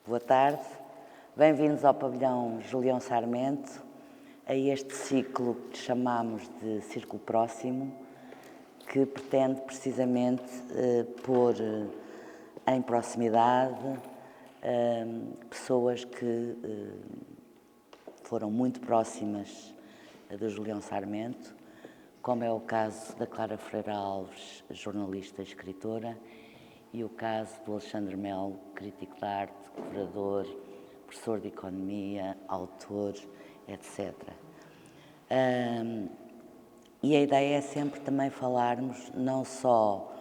Boa tarde, bem-vindos ao pavilhão Julião Sarmento, a este ciclo que chamamos de Círculo Próximo, que pretende precisamente pôr em proximidade pessoas que foram muito próximas do Julião Sarmento, como é o caso da Clara Freire Alves, jornalista e escritora, e o caso do Alexandre Melo, crítico de arte, curador, professor de economia, autor, etc. E a ideia é sempre também falarmos, não só,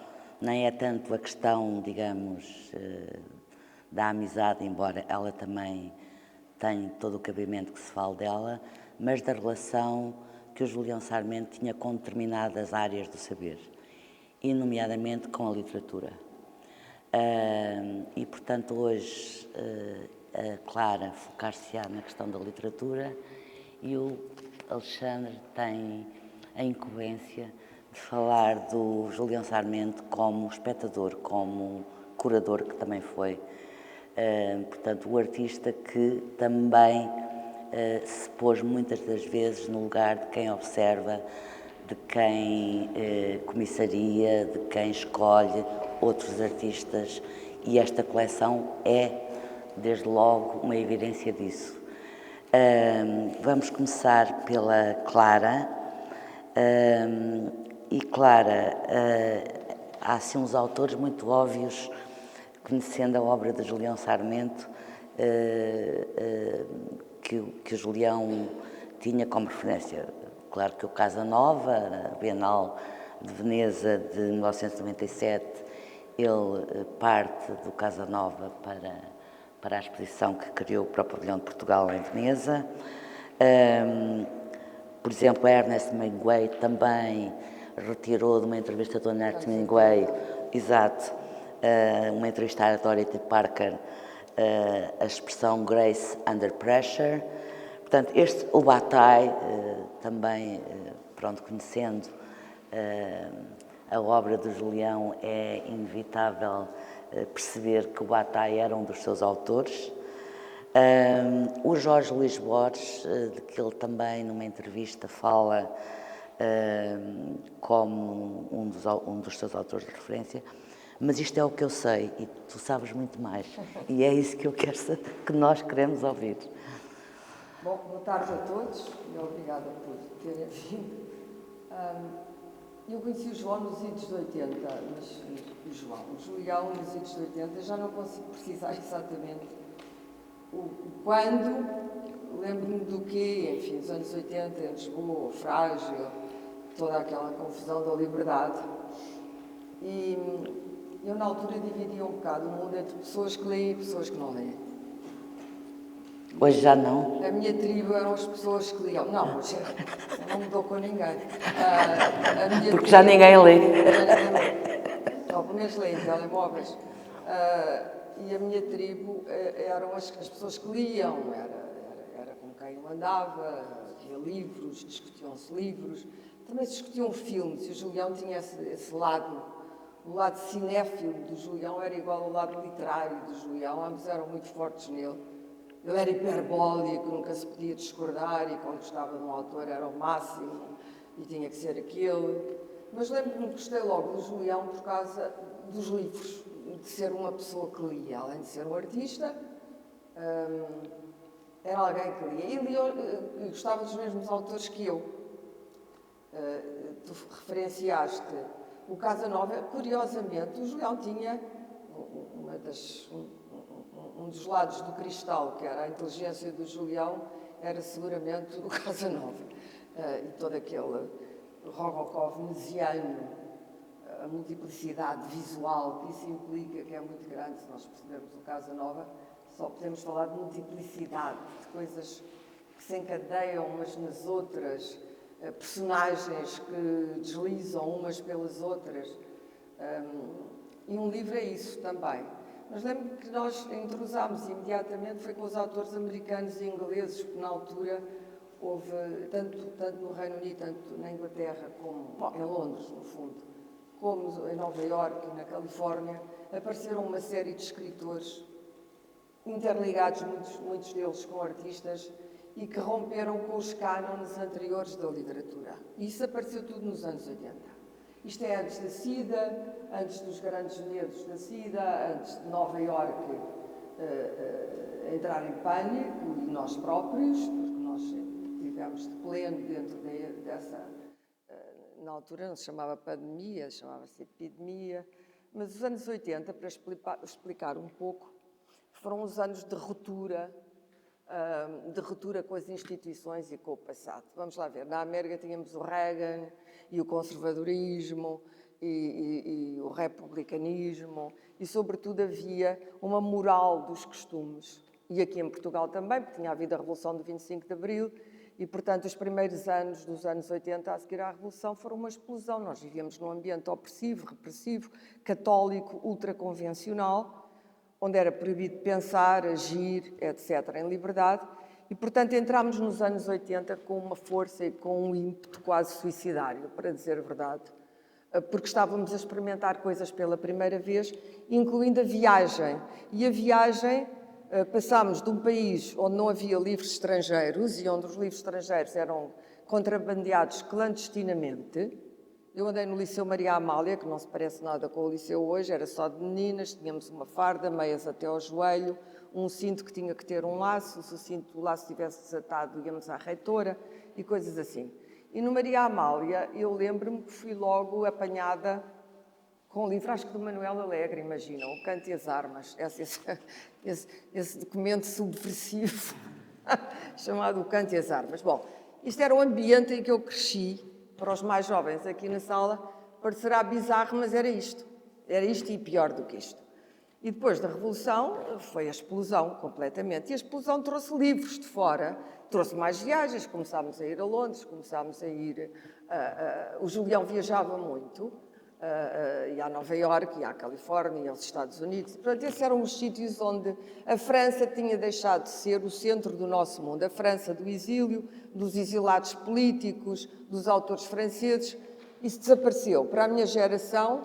nem é tanto a questão, digamos, da amizade, embora ela também tenha todo o cabimento que se fale dela, mas da relação que o Julião Sarmento tinha com determinadas áreas do saber, e nomeadamente com a literatura. E, portanto, hoje a Clara focar-se-á na questão da literatura e o Alexandre tem a incumbência de falar do Julião Sarmento como espectador, como curador que também foi. Portanto, o artista que também se pôs muitas das vezes no lugar de quem observa, de quem comissaria, de quem escolhe outros artistas, e esta coleção é, desde logo, uma evidência disso. Vamos começar pela Clara. E Clara, há assim uns autores muito óbvios, conhecendo a obra de Julião Sarmento, que o Julião tinha como referência. Claro que o Casanova, a Bienal de Veneza de 1997, ele parte do Casanova para a exposição que criou para o Pavilhão de Portugal em Veneza. Por exemplo, Ernest Hemingway também retirou de uma entrevista do Ernest Hemingway, exato, uma entrevista à Dorothy Parker, a expressão Grace Under Pressure. Portanto, o Bataille, também, pronto, conhecendo a obra do Julião, é inevitável perceber que o Bataille era um dos seus autores. O Jorge Luís Borges, de que ele também numa entrevista fala como um dos seus autores de referência, mas isto é o que eu sei e tu sabes muito mais, e é isso que eu quero que nós queremos ouvir. Bom, boa tarde a todos e obrigada por terem vindo. Eu conheci o João nos idos de 80, mas o Julião nos idos de 80, já não consigo precisar exatamente o quando, lembro-me do quê, enfim, nos anos 80, em Lisboa, o Frágil, toda aquela confusão da liberdade. E eu, na altura, dividia um bocado o mundo entre pessoas que leem e pessoas que não leem. Hoje já não? A minha tribo eram as pessoas que liam. Não, hoje não mudou com ninguém. Porque já ninguém lê. Ou pelo menos leem telemóveis. E a minha tribo eram as pessoas que liam. Era com quem eu andava, havia livros, discutiam-se livros. Também se discutiam filmes, e o Julião tinha esse lado. O lado cinéfilo do Julião era igual ao lado literário do Julião. Ambos eram muito fortes nele. Ele era hiperbólico, nunca se podia discordar, e quando gostava de um autor era o máximo e tinha que ser aquele. Mas lembro-me que gostei logo do Julião por causa dos livros, de ser uma pessoa que lia, além de ser um artista, era alguém que lia. E lia, gostava dos mesmos autores que eu. Tu referenciaste o Casanova. Curiosamente, o Julião tinha um dos lados do cristal, que era a inteligência do Julião, era seguramente o Casanova. E todo aquele Robocop mesiano, a multiplicidade visual que isso implica, que é muito grande. Se nós percebermos o Casanova, só podemos falar de multiplicidade, de coisas que se encadeiam umas nas outras, personagens que deslizam umas pelas outras. E um livro é isso também. Mas lembro que nós entrosámos imediatamente, foi com os autores americanos e ingleses, porque na altura houve, tanto no Reino Unido, tanto na Inglaterra, como em Londres, no fundo, como em Nova Iorque e na Califórnia, apareceram uma série de escritores interligados, muitos deles com artistas, e que romperam com os cânones anteriores da literatura. E isso apareceu tudo nos anos 80. Isto é antes da SIDA, antes dos grandes medos da SIDA, antes de Nova Iorque entrar em pânico, e nós próprios, porque nós tivemos de pleno dentro dessa... na altura não se chamava pandemia, chamava-se epidemia, mas os anos 80, para explicar um pouco, foram os anos de ruptura com as instituições e com o passado. Vamos lá ver, na América tínhamos o Reagan e o conservadorismo e o republicanismo e, sobretudo, havia uma moral dos costumes. E aqui em Portugal também, porque tinha havido a Revolução de 25 de Abril e, portanto, os primeiros anos dos anos 80 a seguir à Revolução foram uma explosão. Nós vivíamos num ambiente opressivo, repressivo, católico, ultraconvencional, onde era proibido pensar, agir, etc., em liberdade. E, portanto, entramos nos anos 80 com uma força e com um ímpeto quase suicidário, para dizer a verdade, porque estávamos a experimentar coisas pela primeira vez, incluindo a viagem. E a viagem, passámos de um país onde não havia livros estrangeiros e onde os livros estrangeiros eram contrabandeados clandestinamente. Eu andei no Liceu Maria Amália, que não se parece nada com o liceu hoje, era só de meninas, tínhamos uma farda, meias até ao joelho, um cinto que tinha que ter um laço, se o laço estivesse desatado, íamos à reitora e coisas assim. E no Maria Amália, eu lembro-me que fui logo apanhada com o livro, acho que do Manuel Alegre, imaginam, O Canto e as Armas, esse documento subversivo chamado O Canto e as Armas. Bom, isto era o ambiente em que eu cresci. Para os mais jovens aqui na sala, parecerá bizarro, mas era isto. Era isto e pior do que isto. E depois da Revolução, foi a explosão, completamente. E a explosão trouxe livros de fora, trouxe mais viagens, começámos a ir a Londres, começámos a ir... o Julião viajava muito, ia a Nova Iorque, ia à Califórnia, ia aos Estados Unidos. Portanto, esses eram os sítios onde a França tinha deixado de ser o centro do nosso mundo. A França do exílio, dos exilados políticos, dos autores franceses. Isso desapareceu. Para a minha geração,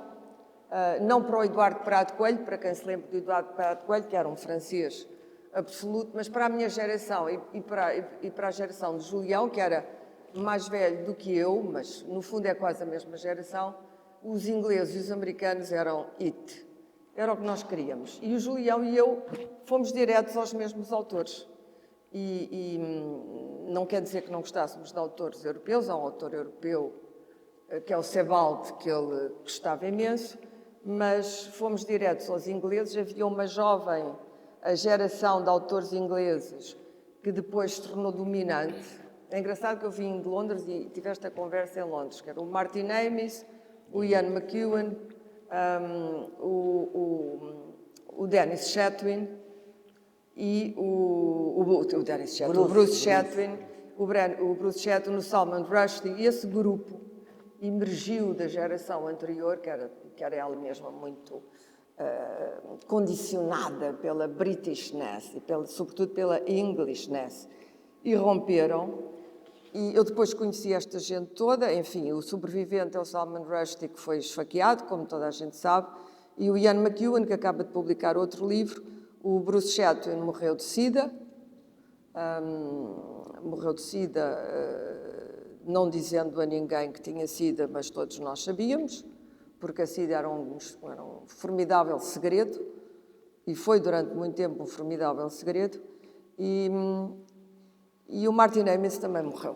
não para o Eduardo Prado Coelho, para quem se lembra do Eduardo Prado Coelho, que era um francês absoluto, mas para a minha geração e para a geração de Julião, que era mais velho do que eu, mas no fundo é quase a mesma geração, os ingleses e os americanos eram it. Era o que nós queríamos. E o Julião e eu fomos diretos aos mesmos autores. E não quer dizer que não gostássemos de autores europeus. Há um autor europeu, que é o Sebald, que ele gostava imenso, mas fomos diretos aos ingleses. Havia uma jovem geração de autores ingleses que depois se tornou dominante. É engraçado que eu vim de Londres e tive esta conversa em Londres, que era o Martin Amis, o Ian McEwan, o Dennis Chatwin e o Bruce Chatwin, o Bruce Chatwin, o Salman Rushdie, e esse grupo emergiu da geração anterior, que era ela mesma muito condicionada pela Britishness e sobretudo pela Englishness, e romperam. E eu depois conheci esta gente toda, enfim, o sobrevivente é o Salman Rushdie, que foi esfaqueado, como toda a gente sabe, e o Ian McEwan, que acaba de publicar outro livro. O Bruce Chatwin morreu de SIDA, não dizendo a ninguém que tinha SIDA, mas todos nós sabíamos, porque a SIDA era um formidável segredo, e foi durante muito tempo um formidável segredo, e o Martin Amis também morreu.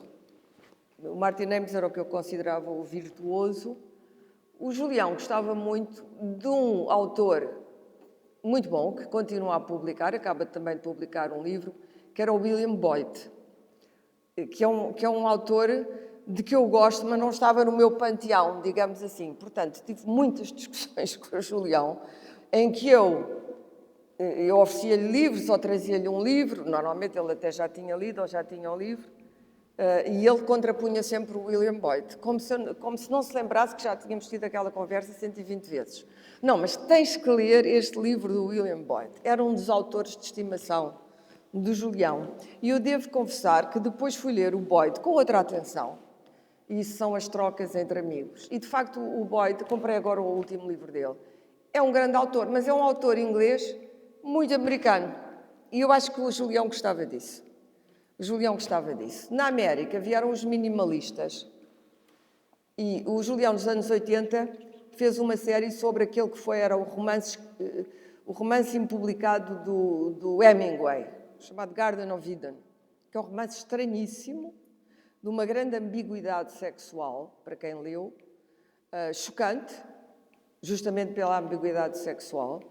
O Martin Amis era o que eu considerava o virtuoso. O Julião gostava muito de um autor muito bom, que continua a publicar, acaba também de publicar um livro, que era o William Boyd, que é um autor de que eu gosto, mas não estava no meu panteão, digamos assim. Portanto, tive muitas discussões com o Julião, em que eu oferecia-lhe livros ou trazia-lhe um livro, normalmente ele até já tinha lido ou já tinha o livro, e ele contrapunha sempre o William Boyd, como se não se lembrasse que já tínhamos tido aquela conversa 120 vezes. Não, mas tens que ler este livro do William Boyd. Era um dos autores de estimação do Julião. E eu devo confessar que depois fui ler o Boyd com outra atenção. E isso são as trocas entre amigos. E, de facto, o Boyd, comprei agora o último livro dele, é um grande autor, mas é um autor inglês muito americano. E eu acho que o Julião gostava disso. O Julião gostava disso. Na América vieram os minimalistas. E o Julião, nos anos 80, fez uma série sobre aquele que era o romance impublicado do Hemingway, chamado Garden of Eden, que é um romance estranhíssimo, de uma grande ambiguidade sexual, para quem leu, chocante, justamente pela ambiguidade sexual.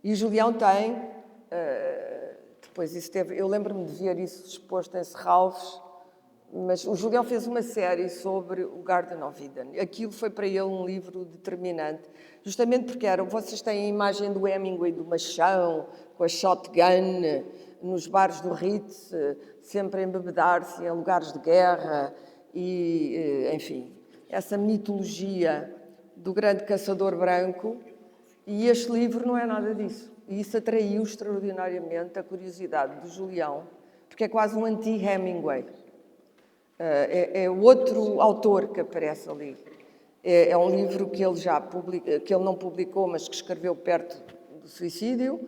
E o Julião tem, depois isso teve, eu lembro-me de ver isso exposto em Serralves, mas o Julião fez uma série sobre o Garden of Eden. Aquilo foi para ele um livro determinante, justamente porque vocês têm a imagem do Hemingway, do machão, com a shotgun, nos bares do Ritz, sempre a embebedar-se em lugares de guerra, e, enfim, essa mitologia do grande caçador branco, e este livro não é nada disso. E isso atraiu extraordinariamente a curiosidade do Julião, porque é quase um anti-Hemingway. É outro autor que aparece ali. É um livro que ele não publicou, mas que escreveu perto do suicídio.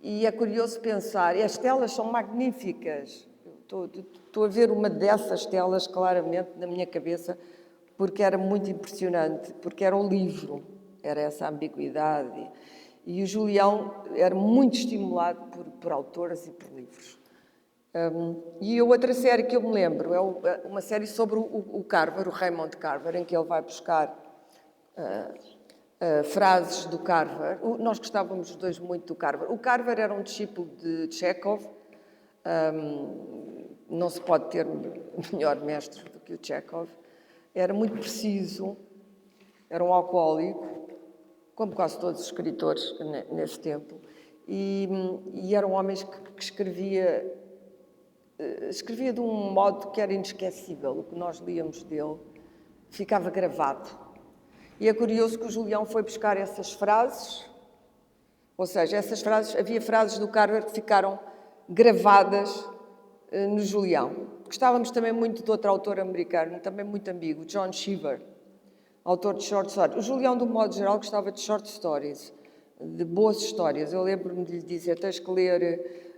E é curioso pensar, e as telas são magníficas. Estou a ver uma dessas telas claramente na minha cabeça, porque era muito impressionante, porque era o livro, era essa ambiguidade. E o Julião era muito estimulado por autores e por livros. E a outra série que eu me lembro é uma série sobre o Carver, o Raymond Carver, em que ele vai buscar frases do Carver. Nós gostávamos os dois muito do Carver. O Carver era um discípulo de Chekhov. Não se pode ter melhor mestre do que o Chekhov. Era muito preciso, era um alcoólico, como quase todos os escritores nesse tempo. E eram homens que escrevia de um modo que era inesquecível. O que nós líamos dele ficava gravado. E é curioso que o Julião foi buscar essas frases, ou seja, havia frases do Carver que ficaram gravadas no Julião. Gostávamos também muito de outro autor americano, também muito ambíguo, John Cheever, autor de short stories. O Julião, de um modo geral, gostava de short stories, de boas histórias. Eu lembro-me de lhe dizer, tens que ler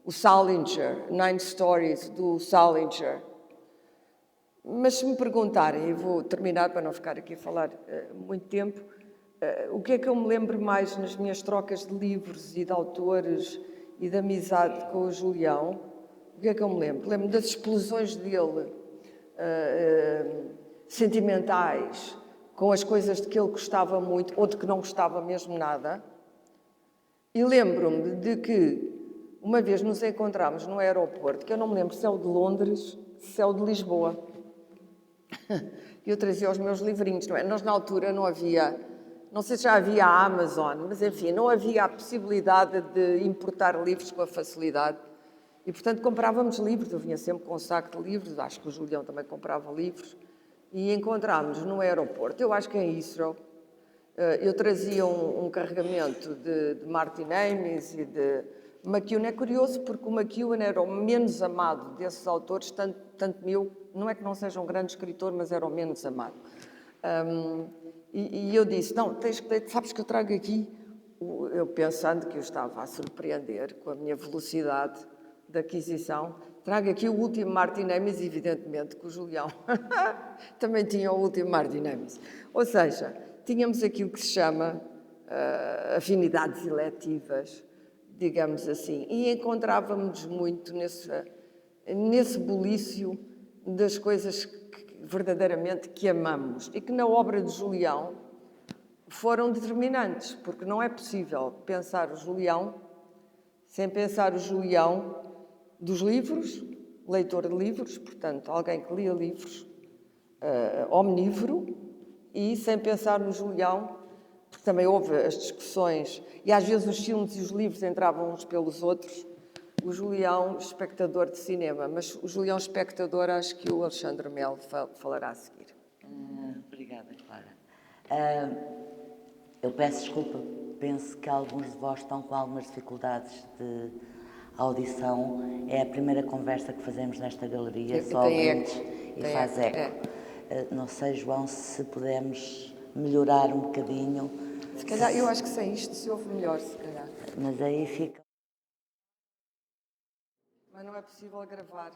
o Salinger, 9 Stories, do Salinger. Mas se me perguntarem, e vou terminar para não ficar aqui a falar muito tempo, o que é que eu me lembro mais nas minhas trocas de livros e de autores e de amizade com o Julião? O que é que eu me lembro? Lembro das explosões dele, sentimentais, com as coisas de que ele gostava muito ou de que não gostava mesmo nada. E lembro-me de que uma vez nos encontramos no aeroporto, que eu não me lembro se é o de Londres, se é o de Lisboa. E eu trazia os meus livrinhos, não é? Nós, na altura, não havia, não sei se já havia a Amazon, mas, enfim, não havia a possibilidade de importar livros com a facilidade. E, portanto, comprávamos livros. Eu vinha sempre com um saco de livros, acho que o Julião também comprava livros. E encontrámos no aeroporto, eu acho que em Heathrow, eu trazia um carregamento de Martin Amis e de McEwan. É curioso porque o McEwan era o menos amado desses autores, tanto meu, não é que não seja um grande escritor, mas era o menos amado. E eu disse, não, sabes que eu trago aqui, eu pensando que eu estava a surpreender com a minha velocidade de aquisição, trago aqui o último Martin Amis, evidentemente que o Julião também tinha o último Martin Amis. Ou seja, tínhamos aquilo que se chama afinidades eletivas, digamos assim, e encontrávamos muito nesse bulício das coisas que verdadeiramente que amamos e que na obra de Julião foram determinantes, porque não é possível pensar o Julião sem pensar o Julião dos livros, leitor de livros, portanto, alguém que lia livros, omnívoro, e sem pensar no Julião, porque também houve as discussões, e às vezes os filmes e os livros entravam uns pelos outros, o Julião, espectador de cinema, mas o Julião, espectador, acho que o Alexandre Melo falará a seguir. Obrigada, Clara. Eu peço desculpa, penso que alguns de vós estão com algumas dificuldades de audição. É a primeira conversa que fazemos nesta galeria, só ouvintes, e faz eco. Não sei, João, se pudermos melhorar um bocadinho. Se calhar, eu acho que sem isto se ouve melhor, se calhar. Mas aí fica. Mas não é possível gravar.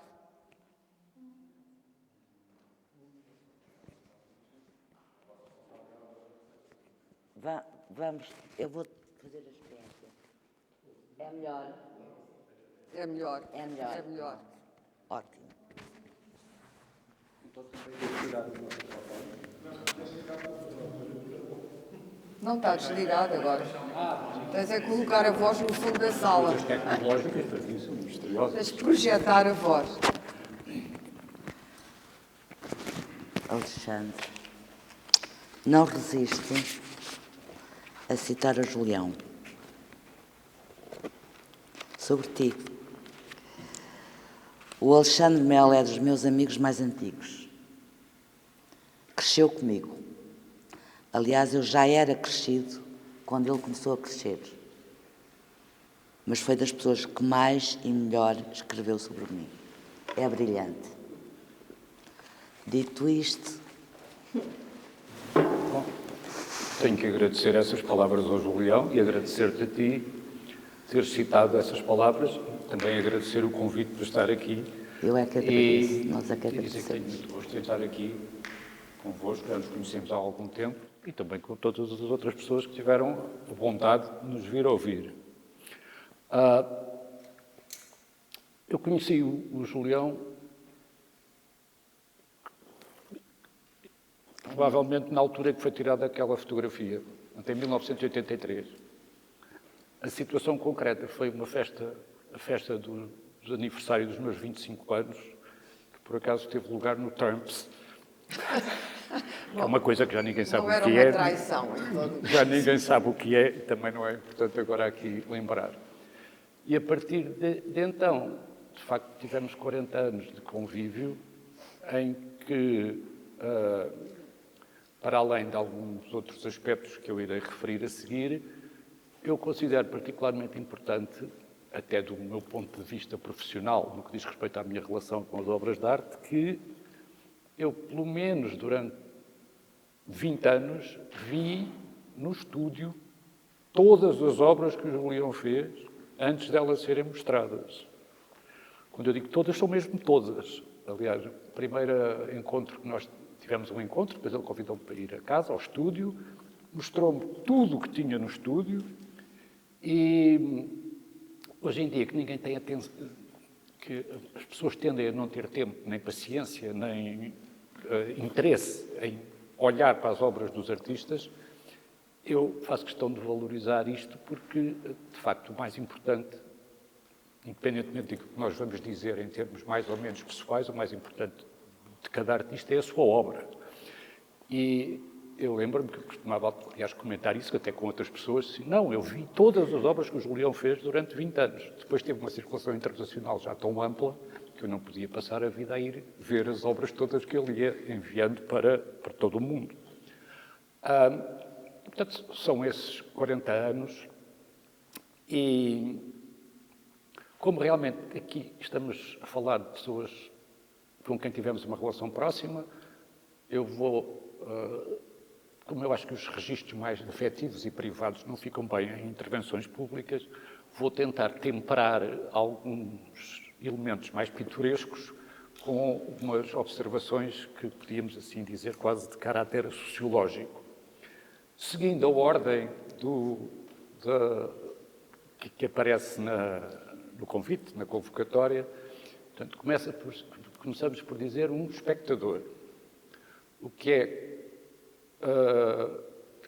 Vamos, eu vou fazer a experiência. É melhor? É melhor. É melhor. É melhor. Ótimo. Não está desligado agora. Tens é colocar a voz no fundo da sala. Tens de projetar a voz. Alexandre, não resiste a citar a Julião. Sobre ti. O Alexandre Mel é dos meus amigos mais antigos. Cresceu comigo. Aliás, eu já era crescido quando ele começou a crescer. Mas foi das pessoas que mais e melhor escreveu sobre mim. É brilhante. Dito isto... Bom, tenho que agradecer essas palavras ao Julião e agradecer-te a ti ter citado essas palavras. Também agradecer o convite para estar aqui. Eu é que agradeço. Nós é que E dizer que tenho agradecemos. muito gosto de estar aqui convosco, já nos conhecemos há algum tempo, e também com todas as outras pessoas que tiveram a vontade de nos vir ouvir. Eu conheci o Julião provavelmente na altura que foi tirada aquela fotografia, em 1983. A situação concreta foi uma festa, a festa dos aniversários dos meus 25 anos, que por acaso teve lugar no Trumps. É uma coisa que já ninguém sabe Não era o que uma é. traição. Em todo. Já ninguém sabe o que é, também não é importante agora aqui lembrar. E a partir de então, de facto, tivemos 40 anos de convívio em que, para além de alguns outros aspectos que eu irei referir a seguir, eu considero particularmente importante, até do meu ponto de vista profissional, no que diz respeito à minha relação com as obras de arte, que eu, pelo menos durante 20 anos, vi no estúdio todas as obras que o Julião fez antes delas serem mostradas. Quando eu digo todas, são mesmo todas. Aliás, o primeiro encontro que nós tivemos um encontro, depois ele convidou-me para ir a casa, ao estúdio, mostrou-me tudo o que tinha no estúdio e hoje em dia que ninguém tem atenção, que as pessoas tendem a não ter tempo, nem paciência, nem interesse em olhar para as obras dos artistas, eu faço questão de valorizar isto porque, de facto, o mais importante, independentemente do que nós vamos dizer em termos mais ou menos pessoais, o mais importante de cada artista é a sua obra. E eu lembro-me que eu costumava, aliás, comentar isso até com outras pessoas, assim, não, eu vi todas as obras que o Julião fez durante 20 anos. Depois teve uma circulação internacional já tão ampla que eu não podia passar a vida a ir ver as obras todas que ele ia enviando para todo o mundo. Portanto, são esses 40 anos e, como realmente aqui estamos a falar de pessoas com quem tivemos uma relação próxima, eu vou, como eu acho que os registros mais afetivos e privados não ficam bem em intervenções públicas, vou tentar temperar alguns elementos mais pitorescos com umas observações que podíamos assim dizer quase de caráter sociológico. Seguindo a ordem que aparece no convite, na convocatória, portanto, começamos por dizer um espectador, o que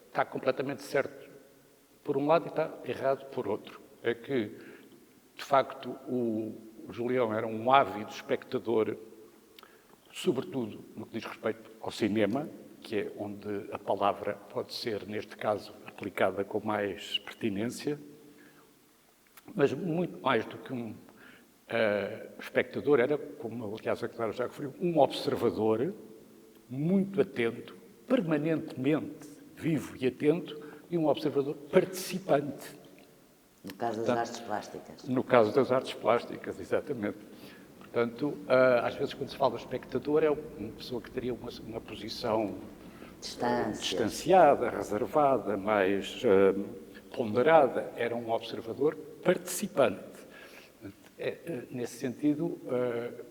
está completamente certo por um lado e está errado por outro. É que, de facto, o Julião era um ávido espectador, sobretudo no que diz respeito ao cinema, que é onde a palavra pode ser, neste caso, aplicada com mais pertinência, mas muito mais do que um espectador, era, como aliás a Clara já referiu, um observador muito atento, permanentemente vivo e atento, e um observador participante. No caso das artes plásticas. No caso das artes plásticas, exatamente. Portanto, às vezes quando se fala de espectador é uma pessoa que teria uma posição distanciada, reservada, mais ponderada. Era um observador participante. Nesse sentido,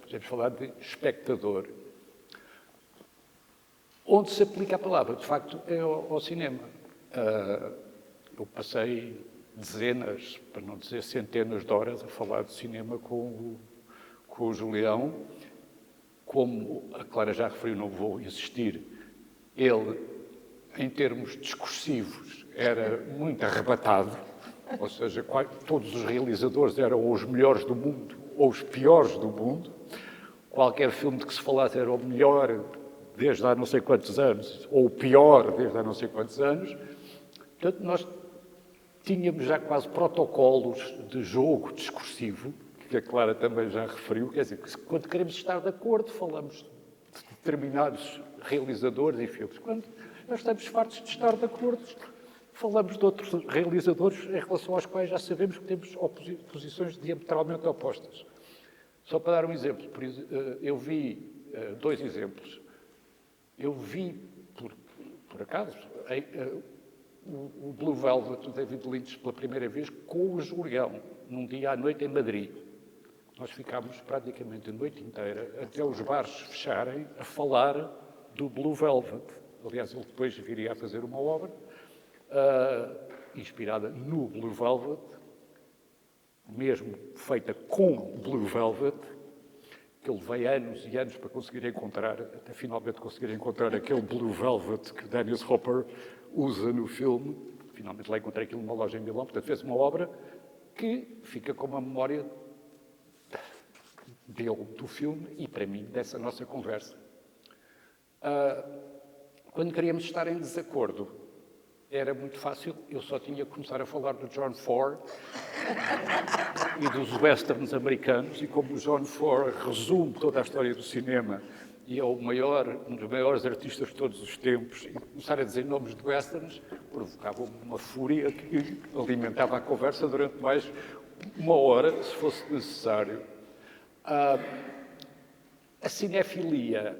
podemos falar de espectador. Onde se aplica a palavra, de facto, é ao cinema. Eu passei dezenas, para não dizer centenas de horas, a falar de cinema com o Julião. Como a Clara já referiu, não vou insistir, ele, em termos discursivos, era muito arrebatado, ou seja, todos os realizadores eram os melhores do mundo ou os piores do mundo. Qualquer filme de que se falasse era o melhor desde há não sei quantos anos, ou o pior desde há não sei quantos anos. Portanto, nós tínhamos já quase protocolos de jogo discursivo, que a Clara também já referiu, quer dizer, que quando queremos estar de acordo, falamos de determinados realizadores e filmes. Quando nós estamos fartos de estar de acordo, falamos de outros realizadores em relação aos quais já sabemos que temos posições diametralmente opostas. Só para dar um exemplo, eu vi dois exemplos. Eu vi, por acaso, o Blue Velvet do David Lynch pela primeira vez com o Julião, num dia à noite em Madrid. Nós ficámos praticamente a noite inteira, até os bares fecharem, a falar do Blue Velvet. Aliás, ele depois viria a fazer uma obra inspirada no Blue Velvet, mesmo feita com Blue Velvet, que eu levei anos e anos para conseguir encontrar, até finalmente conseguir encontrar aquele Blue Velvet que Dennis Hopper usa no filme. Finalmente lá encontrei aquilo numa loja em Milão, portanto fez uma obra que fica com uma memória dele, do filme, e para mim, dessa nossa conversa. Quando queríamos estar em desacordo, era muito fácil, eu só tinha que começar a falar do John Ford e dos westerns americanos, e como o John Ford resume toda a história do cinema e é um dos maiores artistas de todos os tempos, e começar a dizer nomes de westerns provocava uma fúria que alimentava a conversa durante mais uma hora, se fosse necessário. A cinefilia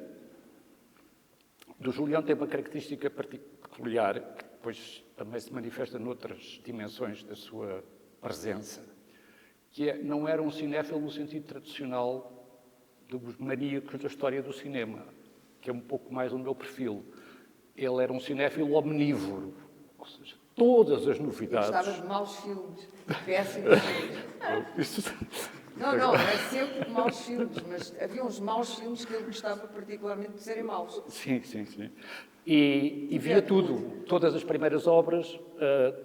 do Julião tem uma característica peculiar, que depois também se manifesta noutras dimensões da sua presença, que não era um cinéfilo no sentido tradicional dos maníacos da história do cinema, que é um pouco mais o meu perfil. Ele era um cinéfilo omnívoro, ou seja, todas as novidades... Gostava de maus filmes, péssimos filmes. Não é sempre maus filmes, mas havia uns maus filmes que ele gostava particularmente de serem maus. Sim. E via tudo. Todas as primeiras obras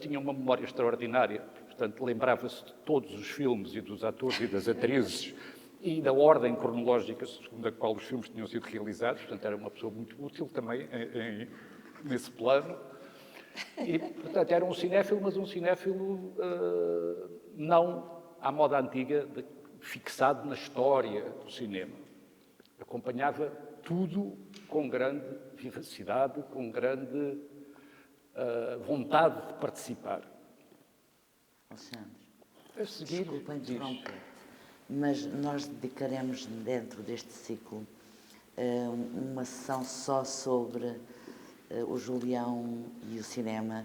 tinham uma memória extraordinária. Portanto, lembrava-se de todos os filmes e dos atores e das atrizes e da ordem cronológica segundo a qual os filmes tinham sido realizados. Portanto, era uma pessoa muito útil também nesse plano. E, portanto, era um cinéfilo, mas um cinéfilo não à moda antiga, fixado na história do cinema. Acompanhava tudo com grande vivacidade, com grande vontade de participar. Alexandre, A seguir, desculpa interromper, mas nós dedicaremos dentro deste ciclo uma sessão só sobre o Julião e o cinema.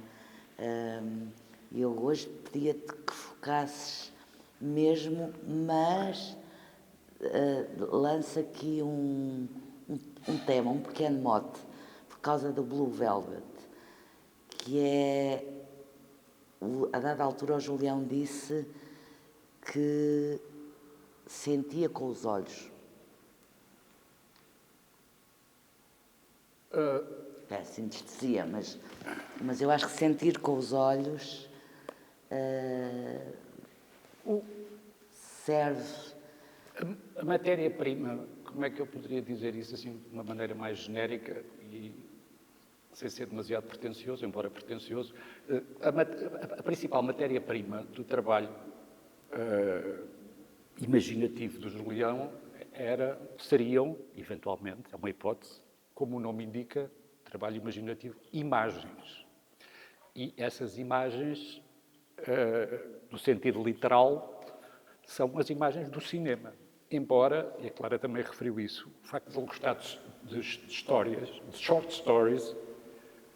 Eu hoje pedia-te que focasses mesmo, mas lança aqui um tema, um pequeno mote, por causa do Blue Velvet, que é, a dada altura o Julião disse que sentia com os olhos. É sinestesia, mas eu acho que sentir com os olhos serve... A matéria-prima, como é que eu poderia dizer isso assim de uma maneira mais genérica e sem ser demasiado pretencioso, embora pretencioso? A principal matéria-prima do trabalho imaginativo do Julião seriam, eventualmente, é uma hipótese, como o nome indica, trabalho imaginativo, imagens. E essas imagens, no sentido literal, são as imagens do cinema. Embora, e a Clara também referiu isso, o facto de ele gostar de histórias, de short stories,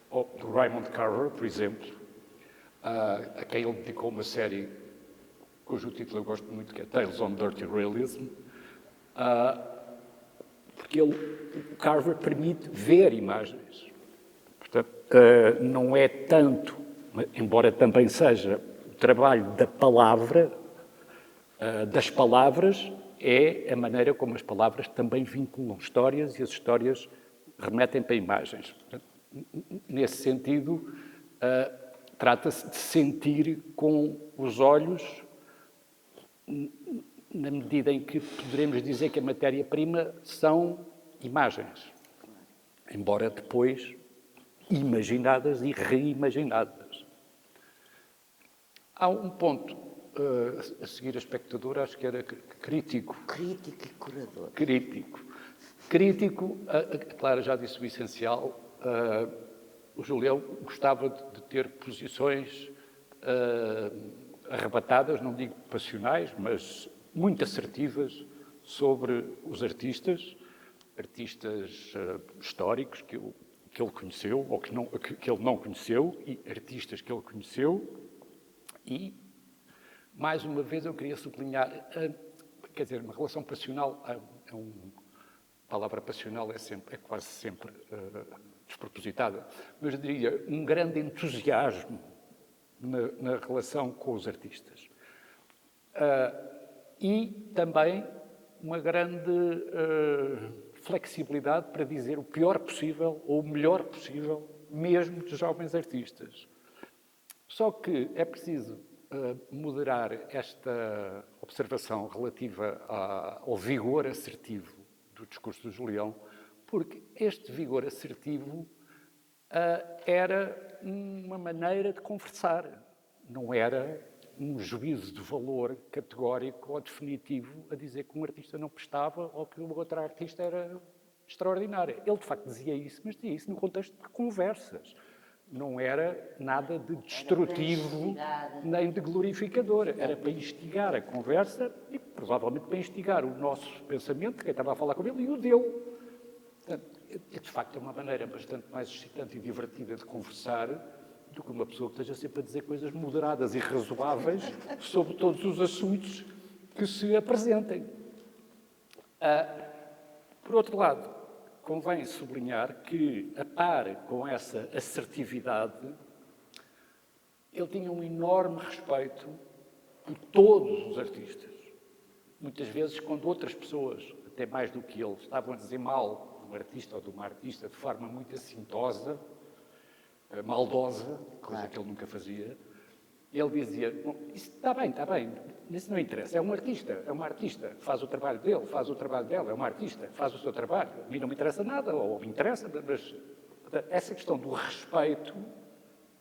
ou do Raymond Carver, por exemplo, a quem ele dedicou uma série cujo título eu gosto muito, que é Tales on Dirty Realism, porque o Carver permite ver imagens. Portanto, não é tanto, embora também seja o trabalho da palavra, das palavras, é a maneira como as palavras também vinculam histórias e as histórias remetem para imagens. Portanto, nesse sentido, trata-se de sentir com os olhos, na medida em que poderemos dizer que a matéria-prima são imagens, embora depois imaginadas e reimaginadas. Há um ponto a seguir a espectador, acho que era crítico. Crítico e curador. Crítico. Crítico, a Clara já disse o essencial, o Julião gostava de ter posições arrebatadas, não digo passionais, mas muito assertivas sobre os artistas históricos que ele conheceu, ou que ele não conheceu, e artistas que ele conheceu. E, mais uma vez, eu queria sublinhar, quer dizer, uma relação passional, a palavra passional é quase sempre despropositada, mas eu diria um grande entusiasmo na relação com os artistas. E também uma grande flexibilidade para dizer o pior possível ou o melhor possível, mesmo de jovens artistas. Só que é preciso moderar esta observação relativa ao vigor assertivo do discurso do Julião, porque este vigor assertivo era uma maneira de conversar, não era um juízo de valor categórico ou definitivo a dizer que um artista não prestava ou que o outro artista era extraordinário. Ele, de facto, dizia isso, mas dizia isso no contexto de conversas. Não era nada de destrutivo nem de glorificador. Era para instigar a conversa e, provavelmente, para instigar o nosso pensamento, quem estava a falar com ele, e o dele. Portanto, de facto, é uma maneira bastante mais excitante e divertida de conversar do que uma pessoa que esteja sempre a dizer coisas moderadas e razoáveis sobre todos os assuntos que se apresentem. Por outro lado, convém sublinhar que, a par com essa assertividade, ele tinha um enorme respeito por todos os artistas. Muitas vezes, quando outras pessoas, até mais do que ele, estavam a dizer mal de um artista ou de uma artista de forma muito assintosa, maldosa, coisa que ele nunca fazia, ele dizia, isso está bem, isso não interessa, é um artista, faz o trabalho dele, faz o trabalho dela, é uma artista, faz o seu trabalho, a mim não me interessa nada, ou me interessa, mas essa questão do respeito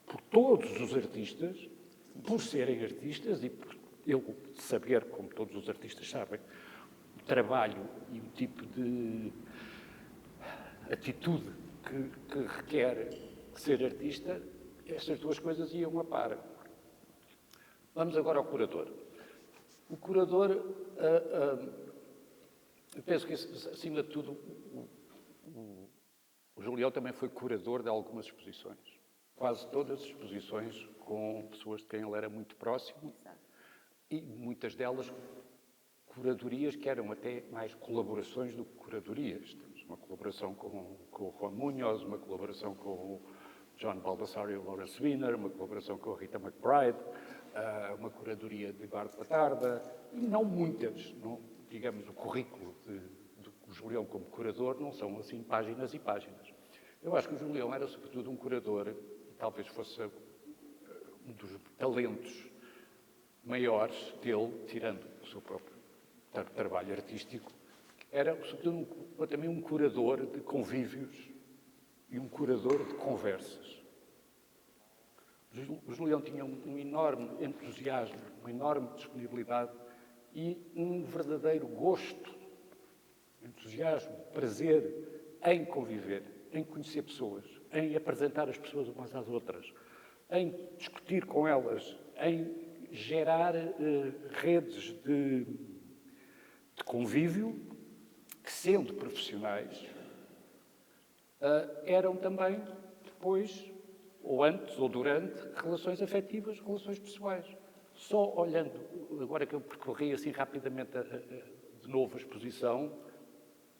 por todos os artistas, por serem artistas e por ele saber, como todos os artistas sabem, o trabalho e o tipo de atitude que requer ser artista, estas duas coisas iam a par. Vamos agora ao curador. O curador, eu penso que, acima de tudo, o Julião também foi curador de algumas exposições. Quase todas as exposições com pessoas de quem ele era muito próximo. Exato. E muitas delas curadorias que eram até mais colaborações do que curadorias. Temos uma colaboração com o Juan Muñoz, uma colaboração com o John Baldassare e o Lawrence Wiener, uma colaboração com a Rita McBride, uma curadoria de Eduardo Latarda, e não muitas. Não, digamos, o currículo do Julião como curador não são assim páginas e páginas. Eu acho que o Julião era, sobretudo, um curador, e talvez fosse um dos talentos maiores dele, tirando o seu próprio trabalho artístico, era, sobretudo, também um curador de convívios e um curador de conversas. O Julião tinha um enorme entusiasmo, uma enorme disponibilidade e um verdadeiro gosto, entusiasmo, prazer em conviver, em conhecer pessoas, em apresentar as pessoas umas às outras, em discutir com elas, em gerar redes de convívio que, sendo profissionais, eram também depois ou antes, ou durante, relações afetivas, relações pessoais. Só olhando, agora que eu percorri assim rapidamente de novo a exposição,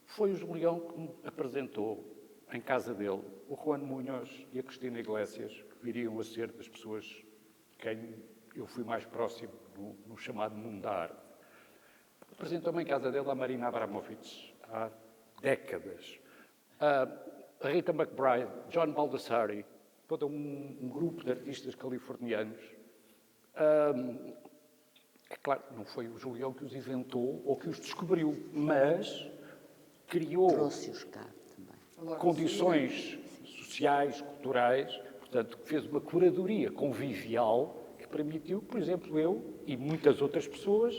foi o Julião que me apresentou em casa dele o Juan Munhoz e a Cristina Iglesias, que viriam a ser das pessoas de quem eu fui mais próximo no chamado mundo da arte. Apresentou-me em casa dele a Marina Abramovic, há décadas. A Rita McBride, John Baldessari, todo um grupo de artistas californianos. É claro, não foi o Julião que os inventou ou que os descobriu, mas criou Trouxe-os cá também. condições sociais, culturais, portanto, fez uma curadoria convivial que permitiu que, por exemplo, eu e muitas outras pessoas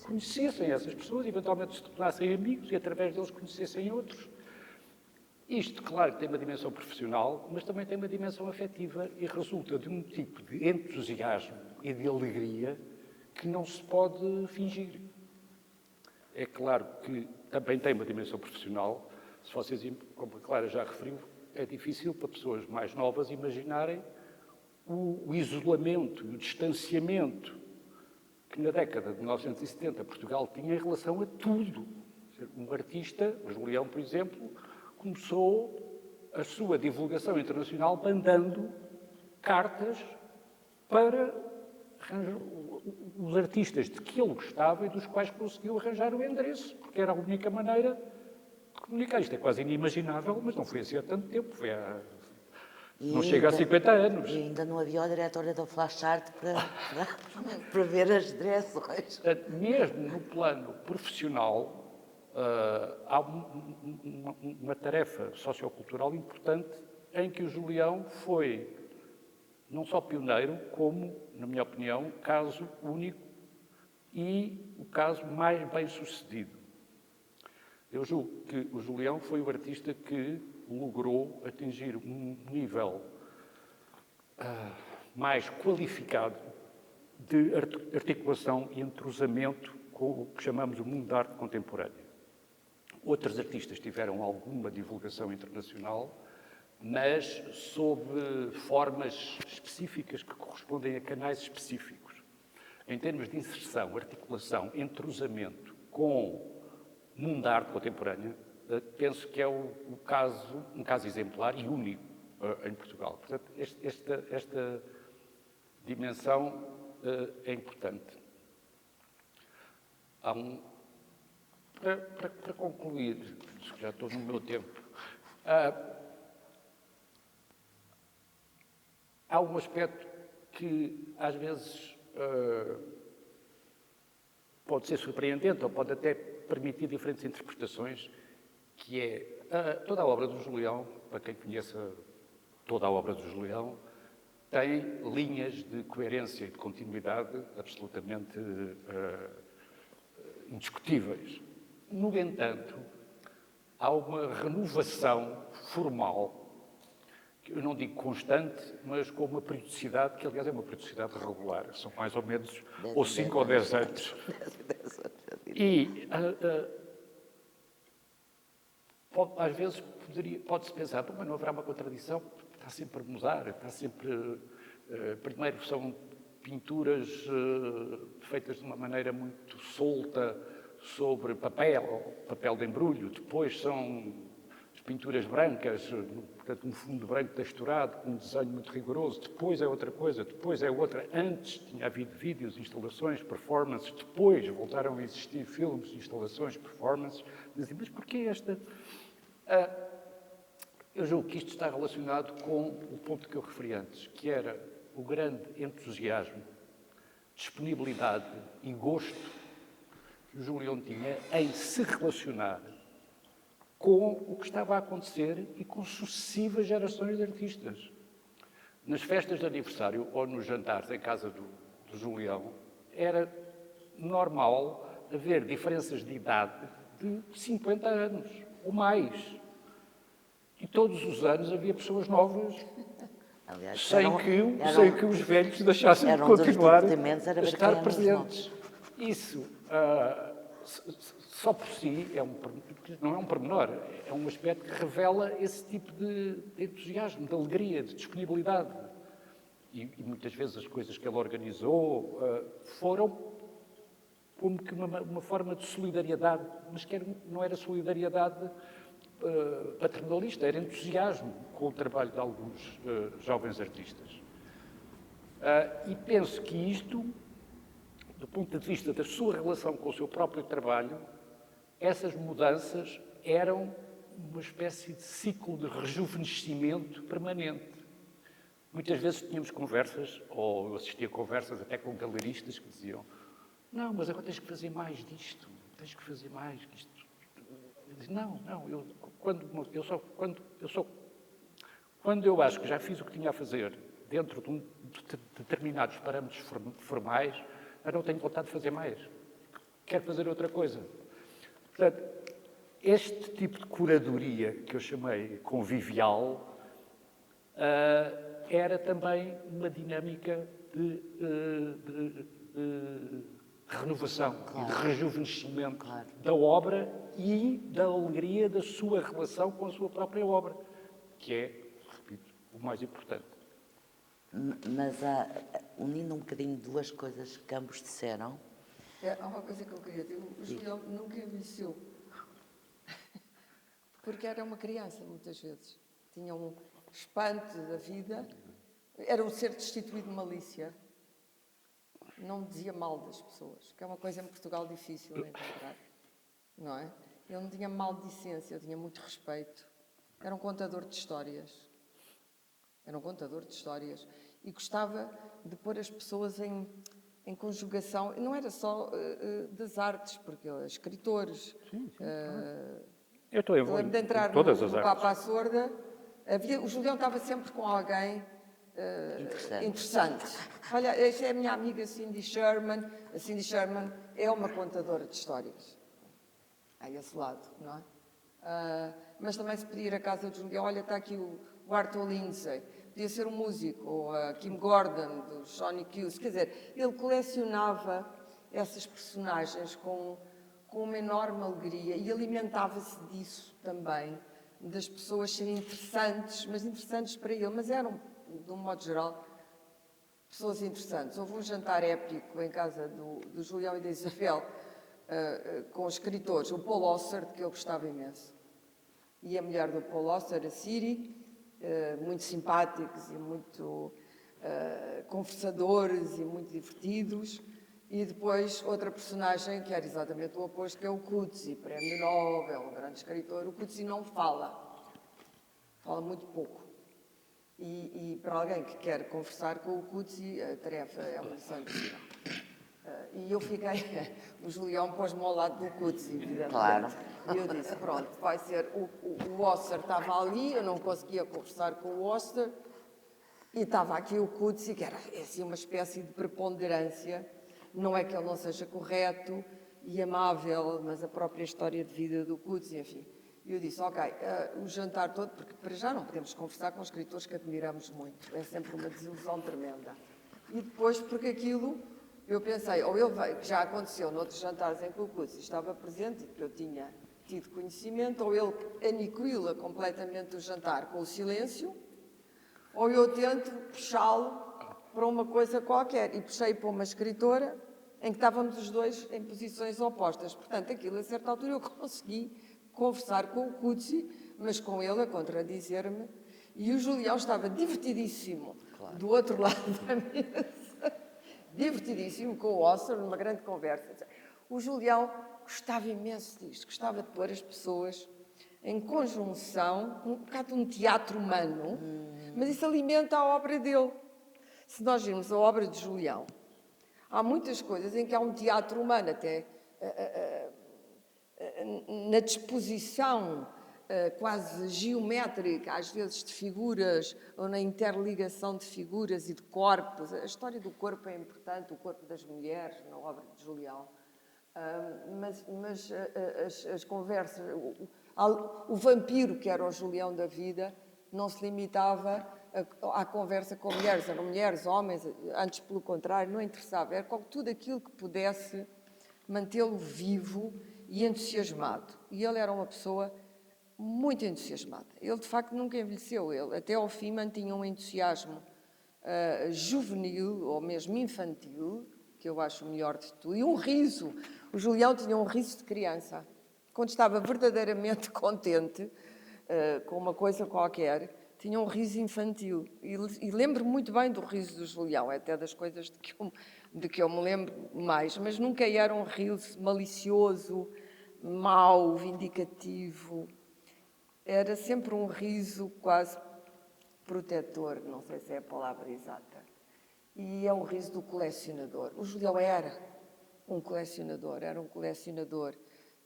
conhecessem essas pessoas, eventualmente se tornassem amigos e, através deles, conhecessem outros. Isto, claro, tem uma dimensão profissional, mas também tem uma dimensão afetiva e resulta de um tipo de entusiasmo e de alegria que não se pode fingir. É claro que também tem uma dimensão profissional. Se vocês, como a Clara já referiu, é difícil para pessoas mais novas imaginarem o isolamento e o distanciamento que na década de 1970 Portugal tinha em relação a tudo. Um artista, o Julião, por exemplo, começou a sua divulgação internacional mandando cartas para os artistas de que ele gostava e dos quais conseguiu arranjar o endereço, porque era a única maneira de comunicar. Isto é quase inimaginável, mas não foi assim há tanto tempo, foi há... não chega a 50 anos. E ainda não havia o diretório da Flash Art para ver as direções. Mesmo no plano profissional, há uma tarefa sociocultural importante em que o Julião foi não só pioneiro, como, na minha opinião, caso único e o caso mais bem-sucedido. Eu julgo que o Julião foi o artista que logrou atingir um nível mais qualificado de articulação e entrosamento com o que chamamos o mundo da arte contemporânea. Outros artistas tiveram alguma divulgação internacional, mas sob formas específicas que correspondem a canais específicos. Em termos de inserção, articulação, entrosamento com o mundo da arte contemporânea, penso que é um caso exemplar e único em Portugal. Portanto, esta dimensão é importante. Há para concluir, já estou no meu tempo, há um aspecto que, às vezes, pode ser surpreendente ou pode até permitir diferentes interpretações, que é toda a obra do Julião, para quem conheça toda a obra do Julião, tem linhas de coerência e de continuidade absolutamente indiscutíveis. No entanto, há uma renovação formal, que eu não digo constante, mas com uma periodicidade, que aliás é uma periodicidade regular, são mais ou menos ou 5 ou 10 anos. E às vezes pode-se pensar, mas não haverá uma contradição, está sempre a mudar, está sempre... primeiro são pinturas feitas de uma maneira muito solta sobre papel de embrulho, depois são as pinturas brancas, portanto um fundo branco texturado, com um desenho muito rigoroso, depois é outra coisa, depois é outra. Antes tinha havido vídeos, instalações, performances, depois voltaram a existir filmes, instalações, performances. Dizem, mas porquê esta? Eu julgo que isto está relacionado com o ponto que eu referi antes, que era o grande entusiasmo, disponibilidade e gosto que o Julião tinha em se relacionar com o que estava a acontecer e com sucessivas gerações de artistas. Nas festas de aniversário ou nos jantares em casa do Julião, era normal haver diferenças de idade de 50 anos ou mais. E todos os anos havia pessoas novas, Aliás, sem que os velhos deixassem de continuar a estar presentes. Isso, só por si, não é um pormenor, é um aspecto que revela esse tipo de entusiasmo, de alegria, de disponibilidade. e muitas vezes as coisas que ele organizou foram como que uma forma de solidariedade, mas que não era solidariedade paternalista, era entusiasmo com o trabalho de alguns jovens artistas. E penso que isto, do ponto de vista da sua relação com o seu próprio trabalho, essas mudanças eram uma espécie de ciclo de rejuvenescimento permanente. Muitas vezes tínhamos conversas, ou eu assistia a conversas até com galeristas que diziam: não, mas agora tens que fazer mais disto, tens que fazer mais disto. Eu disse, não, quando eu acho que já fiz o que tinha a fazer dentro de determinados parâmetros formais, eu não tenho vontade de fazer mais. Quero fazer outra coisa. Portanto, este tipo de curadoria, que eu chamei convivial, era também uma dinâmica de renovação e de rejuvenescimento da obra e da alegria da sua relação com a sua própria obra, que é, repito, o mais importante. Mas unindo um bocadinho duas coisas que ambos disseram. Há uma coisa que eu queria dizer. O Julião nunca envelheceu. Porque era uma criança, muitas vezes. Tinha um espanto da vida. Era um ser destituído de malícia. Não dizia mal das pessoas, que é uma coisa em Portugal difícil de encontrar, não é? Ele não tinha maldicência, ele tinha muito respeito. Era um contador de histórias. Era um contador de histórias. E gostava de pôr as pessoas em conjugação. E não era só das artes, porque ele é escritores. Eu estou lembro de entrar todas no as artes. Papa à Sorda. O Julião estava sempre com alguém interessante. Olha, esta é a minha amiga Cindy Sherman. A Cindy Sherman é uma contadora de histórias. A esse lado, não é? Mas também se podia ir à casa de Julião. Olha, está aqui o Arthur Lindsay. Podia ser um músico. Ou a Kim Gordon, do Sonic Youth. Quer dizer, ele colecionava essas personagens com uma enorme alegria e alimentava-se disso também, das pessoas serem interessantes, mas interessantes para ele. Mas eram, de um modo geral, pessoas interessantes. Houve um jantar épico em casa do Julião e da Isabel, com os escritores, o Paul Auster, de que eu gostava imenso, e a mulher do Paul Auster, a Siri, muito simpáticos e muito conversadores e muito divertidos. E depois outra personagem que era exatamente o oposto, que é o Coetzee, prémio Nobel, um grande escritor. O Coetzee não fala muito pouco. E para alguém que quer conversar com o Coetzee, a tarefa é uma lição impossível. E eu fiquei, o Julião pôs-me ao lado do Coetzee, evidentemente. Claro. E eu disse, pronto, vai ser, o Auster estava ali, eu não conseguia conversar com o Auster, e estava aqui o Coetzee, que era assim uma espécie de preponderância. Não é que ele não seja correto e amável, mas a própria história de vida do Coetzee, enfim. E eu disse, ok, o jantar todo, porque para já não podemos conversar com escritores que admiramos muito, é sempre uma desilusão tremenda. E depois, porque aquilo, eu pensei, ou ele veio, que já aconteceu noutros jantares em que o Coetzee estava presente, que eu tinha tido conhecimento, ou ele aniquila completamente o jantar com o silêncio, ou eu tento puxá-lo para uma coisa qualquer. E puxei para uma escritora em que estávamos os dois em posições opostas. Portanto, aquilo, a certa altura, eu consegui conversar com o Coetzee, mas com ele a contradizer-me. E o Julião estava divertidíssimo, claro, do outro lado da mesa. Divertidíssimo, com o Auster, numa grande conversa. O Julião gostava imenso disto, gostava de pôr as pessoas em conjunção, um bocado de um teatro humano, mas isso alimenta a obra dele. Se nós virmos a obra de Julião, há muitas coisas em que há um teatro humano, até na disposição quase geométrica, às vezes de figuras, ou na interligação de figuras e de corpos. A história do corpo é importante, o corpo das mulheres, na obra de Julião. Mas as conversas, o vampiro que era o Julião da vida, não se limitava à conversa com mulheres, eram mulheres, homens, antes pelo contrário, não interessava, era tudo aquilo que pudesse mantê-lo vivo e entusiasmado. E ele era uma pessoa muito entusiasmada. Ele, de facto, nunca envelheceu. Ele, até ao fim, mantinha um entusiasmo juvenil, ou mesmo infantil, que eu acho o melhor de tudo, e um riso. O Julião tinha um riso de criança. Quando estava verdadeiramente contente com uma coisa qualquer, tinha um riso infantil. E lembro muito bem do riso do Julião, é até das coisas de que eu me lembro mais, mas nunca era um riso malicioso, mau, vindicativo. Era sempre um riso quase protetor, não sei se é a palavra exata. E é o riso do colecionador. O Julião era um colecionador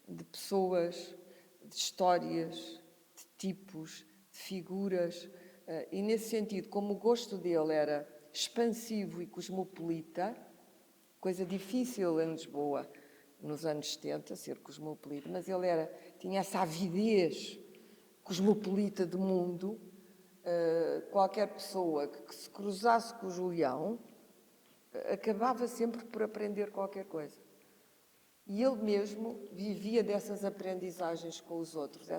de pessoas, de histórias, de tipos, de figuras. E nesse sentido, como o gosto dele era expansivo e cosmopolita, coisa difícil em Lisboa nos anos 70, ser cosmopolita, mas ele tinha essa avidez cosmopolita do mundo. Qualquer pessoa que se cruzasse com o Julião acabava sempre por aprender qualquer coisa. E ele mesmo vivia dessas aprendizagens com os outros,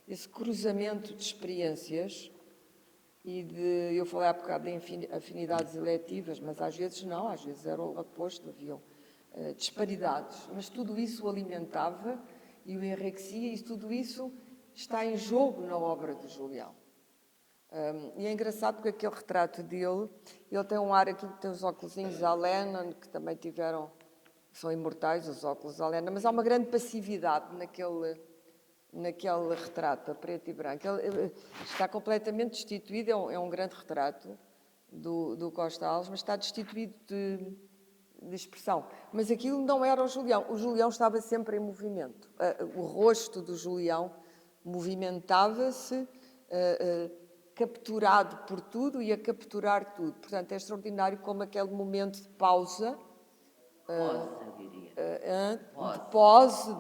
esse cruzamento de experiências eu falei há bocado de afinidades eletivas, mas às vezes não, às vezes era o oposto, haviam disparidades. Mas tudo isso o alimentava e o enriquecia, e tudo isso está em jogo na obra de Julião. E é engraçado porque aquele retrato dele, ele tem um ar aqui que tem os óculos à Lennon, que também são imortais os óculos à Lennon, mas há uma grande passividade naquele retrato, a preto e branco. Ele está completamente destituído, é um grande retrato do Costa Alves, mas está destituído de expressão. Mas aquilo não era o Julião estava sempre em movimento. O rosto do Julião movimentava-se, capturado por tudo e a capturar tudo. Portanto, é extraordinário como aquele momento de pausa. Pose, eu diria. De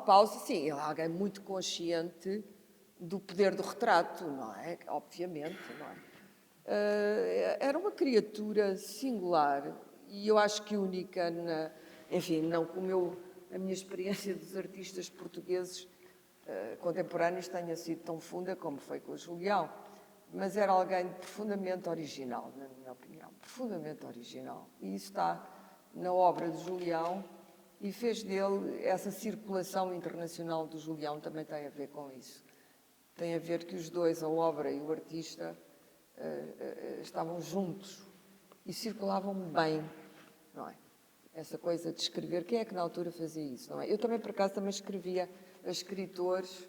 pausa, sim. Ele é alguém muito consciente do poder do retrato, não é? Obviamente, não é? Era uma criatura singular e eu acho que única, enfim, não como a minha experiência dos artistas portugueses contemporâneos tenha sido tão funda como foi com o Julião. Mas era alguém profundamente original, na minha opinião, profundamente original. E isso está na obra de Julião e fez dele, essa circulação internacional do Julião também tem a ver com isso. Tem a ver que os dois, a obra e o artista, estavam juntos e circulavam bem, não é? Essa coisa de escrever, quem é que na altura fazia isso, não é? Eu também, por acaso, também escrevia a escritores...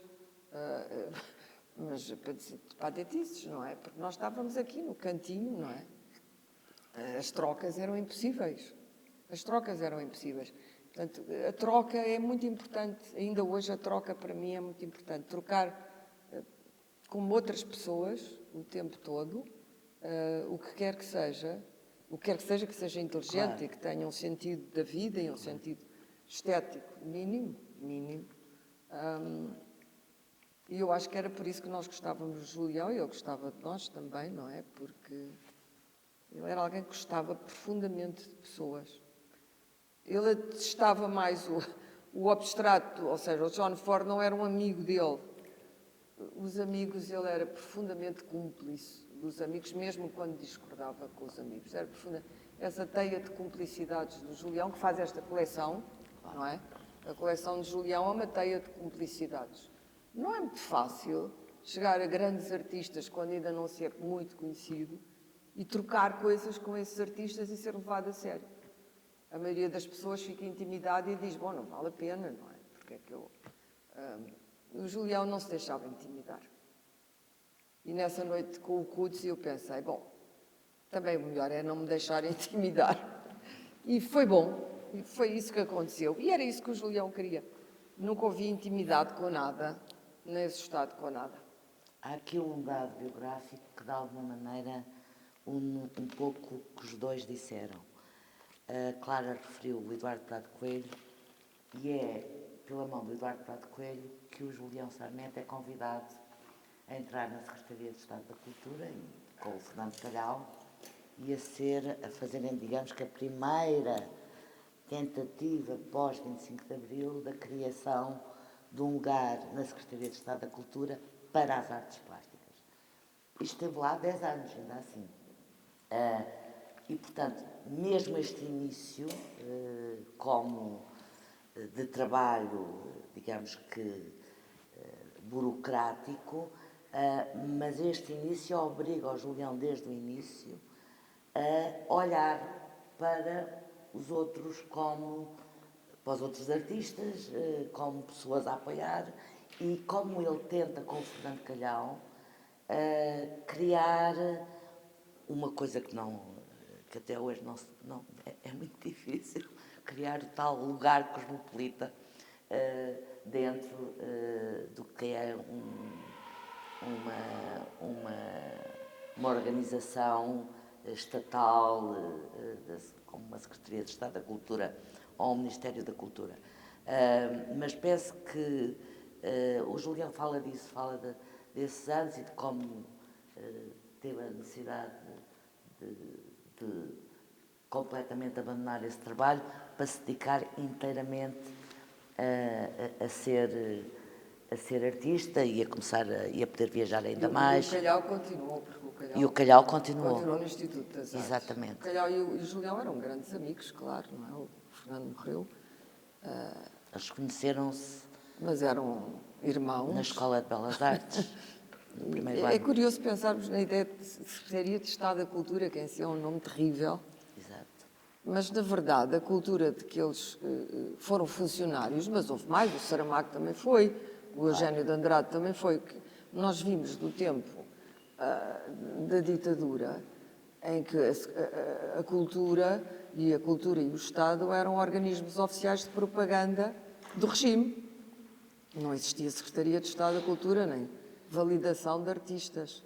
mas patetices, não é? Porque nós estávamos aqui no cantinho, não é? As trocas eram impossíveis. Portanto, a troca é muito importante. Ainda hoje a troca para mim é muito importante. Trocar com outras pessoas o tempo todo, o que quer que seja, que seja inteligente, claro, e que tenha um sentido da vida e um sentido estético mínimo. E eu acho que era por isso que nós gostávamos de Julião e ele gostava de nós também, não é? Porque ele era alguém que gostava profundamente de pessoas. Ele detestava mais o abstrato, ou seja, o John Ford não era um amigo dele. Os amigos, ele era profundamente cúmplice dos amigos, mesmo quando discordava com os amigos. Era essa teia de cumplicidades do Julião, que faz esta coleção, não é? A coleção de Julião é uma teia de cumplicidades. Não é muito fácil chegar a grandes artistas quando ainda não se é muito conhecido e trocar coisas com esses artistas e ser levado a sério. A maioria das pessoas fica intimidada e diz, bom, não vale a pena, não é? Porque é que o Julião não se deixava intimidar. E nessa noite com o Quds eu pensei, bom, também o melhor é não me deixar intimidar. E foi bom, e foi isso que aconteceu. E era isso que o Julião queria. Nunca ouvi intimidade com nada, nem assustado com nada. Há aqui um dado biográfico que, de alguma maneira, um pouco o que os dois disseram. A Clara referiu o Eduardo Prado Coelho e é pela mão do Eduardo Prado Coelho que o Julião Sarmento é convidado a entrar na Secretaria de Estado da Cultura, com o Fernando Calhau, e a fazerem, digamos que a primeira tentativa pós-25 de Abril da criação de um lugar na Secretaria de Estado da Cultura para as artes plásticas. Isto esteve lá há 10 anos, ainda assim. E, portanto, mesmo este início, como de trabalho, digamos que burocrático, mas este início obriga o Julião, desde o início, a olhar para os outros para os outros artistas, como pessoas a apoiar, e como ele tenta, com o Fernando Calhau, criar uma coisa que até hoje é muito difícil, criar o tal lugar cosmopolita dentro do que é uma organização estatal, como uma Secretaria de Estado da Cultura ou um Ministério da Cultura. Mas penso que o Julião fala disso, desses anos e de como teve a necessidade de completamente abandonar esse trabalho para se dedicar inteiramente a ser artista e a começar a poder viajar ainda mais. E o Calhau continuou, porque o Calhau continuou. Continuou no Instituto das Artes. Exatamente. O Calhau e o Julião eram grandes amigos, claro, não é? O Fernando morreu. Eles conheceram-se, mas eram irmãos. Na Escola de Belas Artes. No primeiro ano. É curioso pensarmos na ideia de Secretaria de Estado da Cultura, que em si é um nome terrível. Exato. Mas, na verdade, a cultura de que eles foram funcionários, mas houve mais, o Saramago também foi, o Eugénio de Andrade também foi, que nós vimos do tempo da ditadura, em que a cultura e o Estado eram organismos oficiais de propaganda do regime. Não existia Secretaria de Estado da Cultura, nem validação de artistas.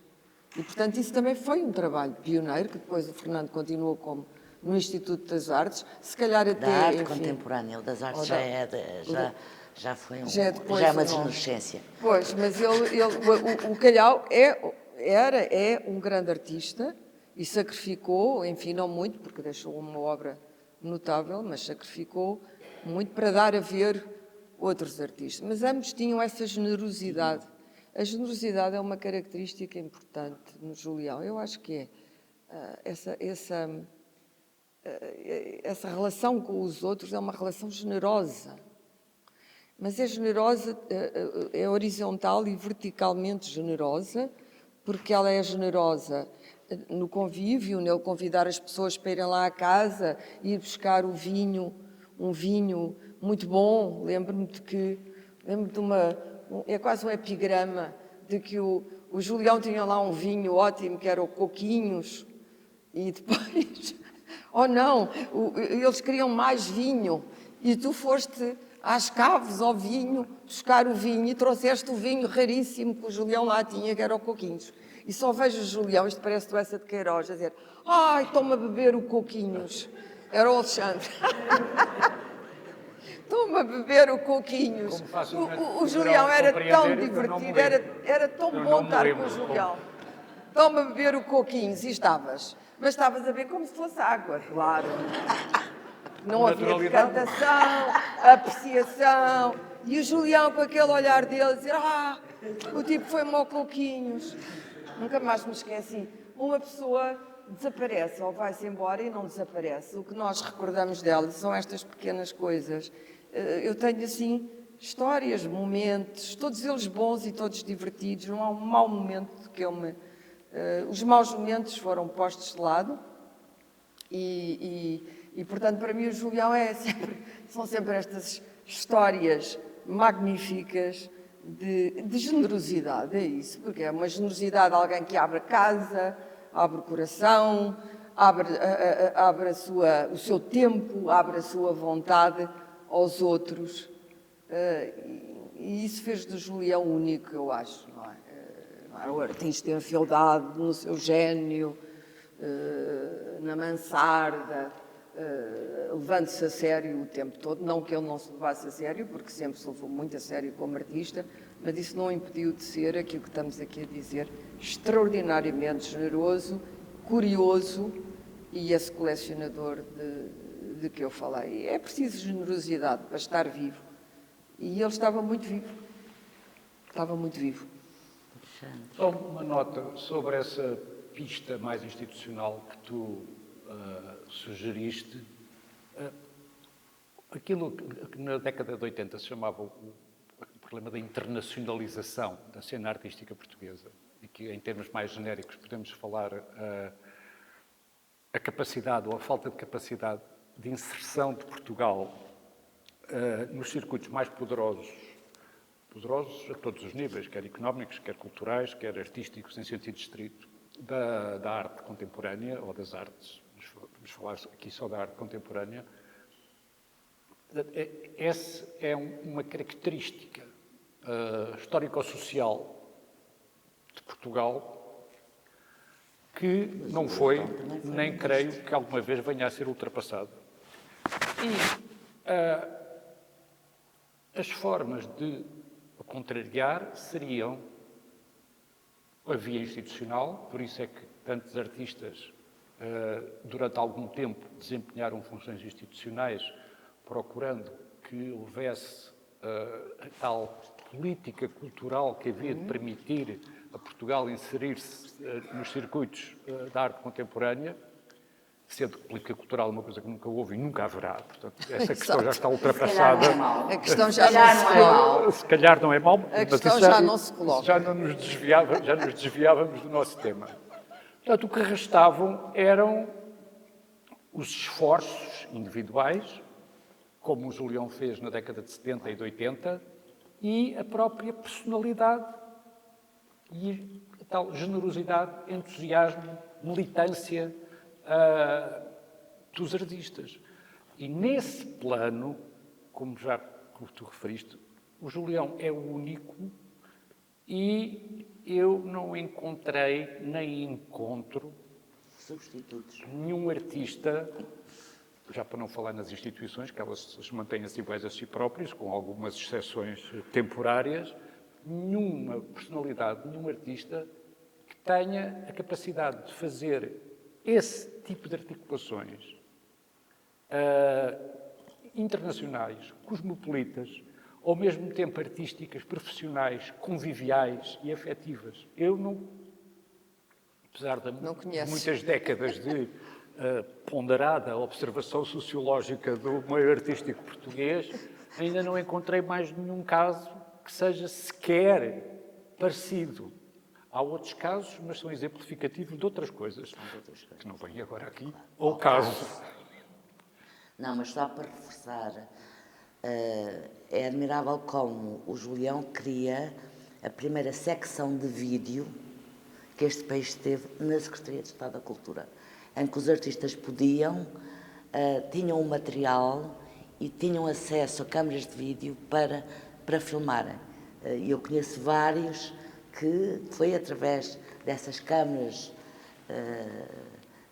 E, portanto, isso também foi um trabalho pioneiro, que depois o Fernando continuou como no Instituto das Artes, se calhar até... Da arte enfim, contemporânea, o das artes já foi depois, já é uma desnerescência. Pois, mas o Calhau é um grande artista e sacrificou, enfim, não muito, porque deixou uma obra notável, mas sacrificou muito para dar a ver outros artistas. Mas ambos tinham essa generosidade. A generosidade é uma característica importante no Julião. Eu acho que essa relação com os outros é uma relação generosa. Mas é generosa, é horizontal e verticalmente generosa, porque ela é generosa no convívio, nele convidar as pessoas para irem lá à casa, ir buscar um vinho muito bom. Lembro-me de é quase um epigrama, de que o Julião tinha lá um vinho ótimo, que era o Coquinhos, e depois, eles queriam mais vinho, e tu foste às caves ao vinho, buscar o vinho, e trouxeste o vinho raríssimo que o Julião lá tinha, que era o Coquinhos. E só vejo o Julião, isto parece Doença de Queiroz, a dizer: ai, estou-me a beber o Coquinhos. Era o Alexandre. Estou-me a beber o Coquinhos. O Julião era tão divertido, era tão bom estar com o Julião. Estou-me a beber o Coquinhos, e estavas. Mas estavas a beber como se fosse água, claro. Não havia decantação, apreciação. E o Julião, com aquele olhar dele, a dizer: o tipo foi-me ao Coquinhos. Nunca mais me esqueci. Uma pessoa desaparece ou vai-se embora e não desaparece. O que nós recordamos dela são estas pequenas coisas. Eu tenho, assim, histórias, momentos, todos eles bons e todos divertidos. Não há um mau momento que eu me... os maus momentos foram postos de lado e, portanto, para mim o Julião são sempre estas histórias magníficas de generosidade, é isso, porque é uma generosidade de alguém que abre a casa, abre o coração, abre o seu tempo, abre a sua vontade aos outros. E isso fez do Julião único, eu acho, não é? O artista enfieldado no seu gênio, na mansarda, levando-se a sério o tempo todo. Não que ele não se levasse a sério, porque sempre se levou muito a sério como artista, mas isso não o impediu de ser aquilo que estamos aqui a dizer, extraordinariamente generoso, curioso e esse colecionador de que eu falei. É preciso generosidade para estar vivo. E ele estava muito vivo. Estava muito vivo. Só uma nota sobre essa pista mais institucional que tu sugeriste, aquilo que na década de 80 se chamava o problema da internacionalização da cena artística portuguesa, e que, em termos mais genéricos, podemos falar a capacidade ou a falta de capacidade de inserção de Portugal nos circuitos mais poderosos a todos os níveis, quer económicos, quer culturais, quer artísticos, em sentido estrito, da arte contemporânea ou das artes. Vamos falar aqui só da arte contemporânea. Essa é uma característica histórico-social de Portugal que não foi, nem creio que alguma vez venha a ser ultrapassado. E as formas de a contrariar seriam a via institucional, por isso é que tantos artistas, durante algum tempo, desempenharam funções institucionais, procurando que houvesse a tal política cultural que havia de permitir a Portugal inserir-se nos circuitos da arte contemporânea, sendo que política cultural é uma coisa que nunca houve e nunca haverá. Portanto, essa questão já está ultrapassada. A questão já não se coloca. Se calhar não é mau, A questão já não se coloca. Já nos desviávamos do nosso tema. Portanto, o que restavam eram os esforços individuais, como o Julião fez na década de 70 e de 80, e a própria personalidade e a tal generosidade, entusiasmo, militância dos artistas. E nesse plano, como tu referiste, o Julião é o único e eu não encontrei nem encontro Substitutos. nenhum artista, já para não falar nas instituições, que elas se mantêm-se iguais a si próprias, com algumas exceções temporárias, nenhuma personalidade, nenhum artista que tenha a capacidade de fazer esse tipo de articulações internacionais, cosmopolitas, ao mesmo tempo artísticas, profissionais, conviviais e afetivas. Eu não, apesar de muitas décadas de ponderada observação sociológica do meio artístico português, ainda não encontrei mais nenhum caso que seja sequer parecido. Há outros casos, mas são exemplificativos de outras coisas, que não vêm agora aqui ao caso. Não, mas só para reforçar, é admirável como o Julião cria a primeira secção de vídeo que este país teve na Secretaria de Estado da Cultura, em que os artistas tinham o material e tinham acesso a câmaras de vídeo para filmarem. Eu conheço vários que foi através dessas câmaras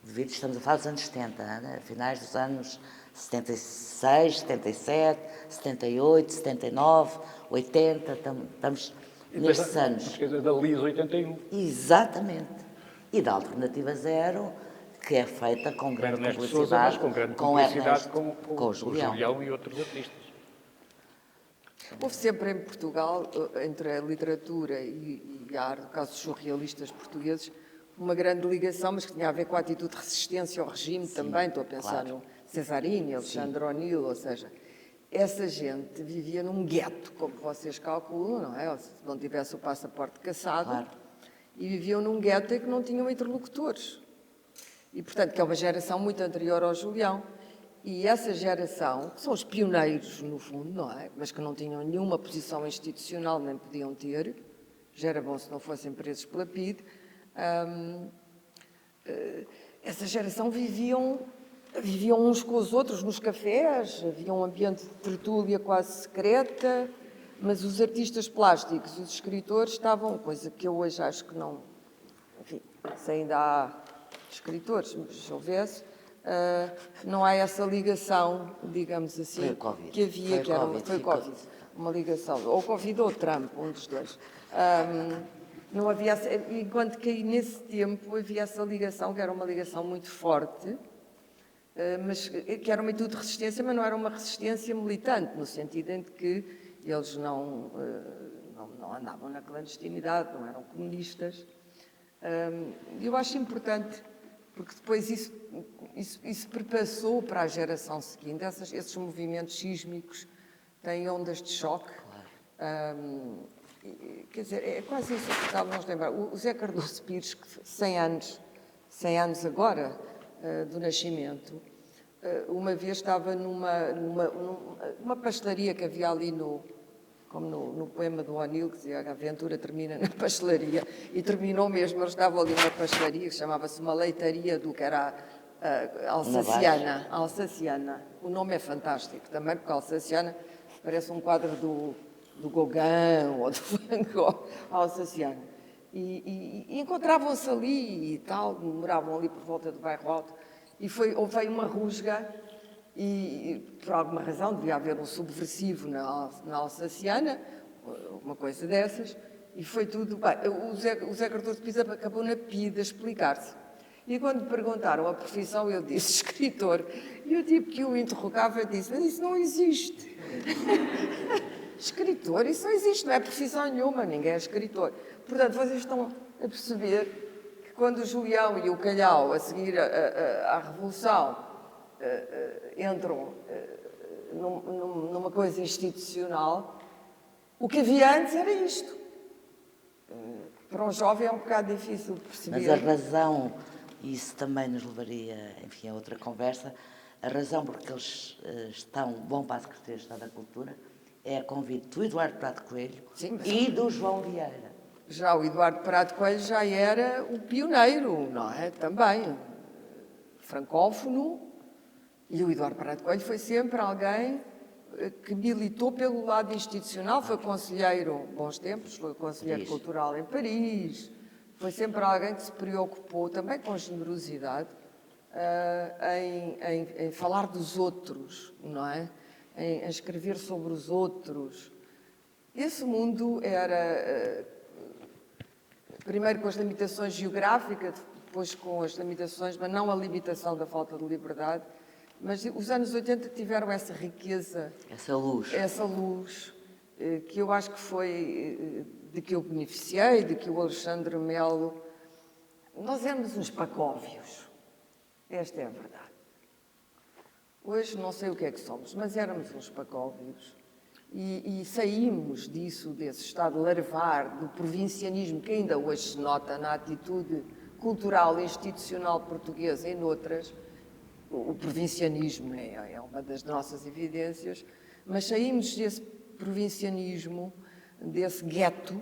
de vídeo, estamos a falar dos anos 70, finais dos anos 76, 77, 78, 79, 80, estamos nestes anos. Da LIS 81. Exatamente. E da Alternativa Zero, que é feita com grande Ernesto publicidade, Sousa, mas com grande publicidade com o Julião e outros artistas. Houve sempre em Portugal, entre a literatura e a arte, no caso dos surrealistas portugueses, uma grande ligação, mas que tinha a ver com a atitude de resistência ao regime também. Estou a pensar no Cesarini, Alexandre O'Neill, ou seja, essa gente vivia num gueto, como vocês calculam, não é? Se não tivesse o passaporte caçado, e viviam num gueto em que não tinham interlocutores. E, portanto, que é uma geração muito anterior ao Julião. E essa geração, que são os pioneiros, no fundo, não é? Mas que não tinham nenhuma posição institucional, nem podiam ter, já era bom se não fossem presos pela PIDE, essa geração viviam uns com os outros nos cafés, havia um ambiente de tertúlia quase secreta, mas os artistas plásticos, os escritores estavam, coisa que eu hoje acho que não, enfim, se ainda há escritores, mas se houvesse, não há essa ligação, digamos assim, foi o COVID. Que havia, foi o Covid, uma ligação, ou o Covid ou o Trump, um dos dois. Não havia, enquanto que nesse tempo havia essa ligação, que era uma ligação muito forte, mas que era uma atitude de resistência, mas não era uma resistência militante, no sentido em que eles não andavam na clandestinidade, não eram comunistas. Eu acho importante, porque depois isso perpassou para a geração seguinte. Esses movimentos sísmicos têm ondas de choque. Quer dizer, é quase isso que estávamos a lembrar. O José Cardoso Pires, que 100 anos agora do nascimento, uma vez estava numa pastelaria que havia ali como no poema do O'Neill, que dizia a aventura termina na pastelaria, e terminou mesmo, ele estava ali numa pastelaria que chamava-se uma leitaria do que era Alsaciana. O nome é fantástico também, porque Alsaciana parece um quadro do Gauguin ou do Van Gogh, Alsaciana. E encontravam-se ali e tal, moravam ali por volta do bairro Alto, e veio uma rusga, e por alguma razão devia haver um subversivo na Alsaciana, uma coisa dessas, e foi tudo bem. O José Cardoso Pires acabou na PIDE a explicar-se. E quando lhe perguntaram a profissão, ele disse escritor. E o tipo que o interrogava disse, mas isso não existe. Escritor, isso não existe, não é profissão nenhuma, ninguém é escritor. Portanto, vocês estão a perceber que quando o Julião e o Calhau, a seguir à Revolução, entram numa coisa institucional, o que havia antes era isto. Para um jovem é um bocado difícil de perceber. Mas a razão, e isso também nos levaria, enfim, a outra conversa, a razão porque eles vão para a Secretaria de Estado da Cultura é a convite do Eduardo Prado Coelho e do João Vieira. Já o Eduardo Prado Coelho já era o pioneiro, não é? Também, francófono, e o Eduardo Prado Coelho foi sempre alguém que militou pelo lado institucional, foi conselheiro, bons tempos, foi conselheiro cultural em Paris, foi sempre alguém que se preocupou também com generosidade em falar dos outros, não é? Em escrever sobre os outros. Esse mundo era, primeiro com as limitações geográficas, depois com as limitações, mas não a limitação da falta de liberdade, mas os anos 80 tiveram essa riqueza, essa luz, que eu acho que foi de que eu beneficiei, de que o Alexandre Melo... Nós éramos uns pacóvios, esta é a verdade. Hoje não sei o que é que somos, mas éramos uns pacóvios e saímos desse estado larvar, do provincianismo que ainda hoje se nota na atitude cultural e institucional portuguesa e noutras. O provincianismo é uma das nossas evidências, mas saímos desse provincianismo, desse gueto,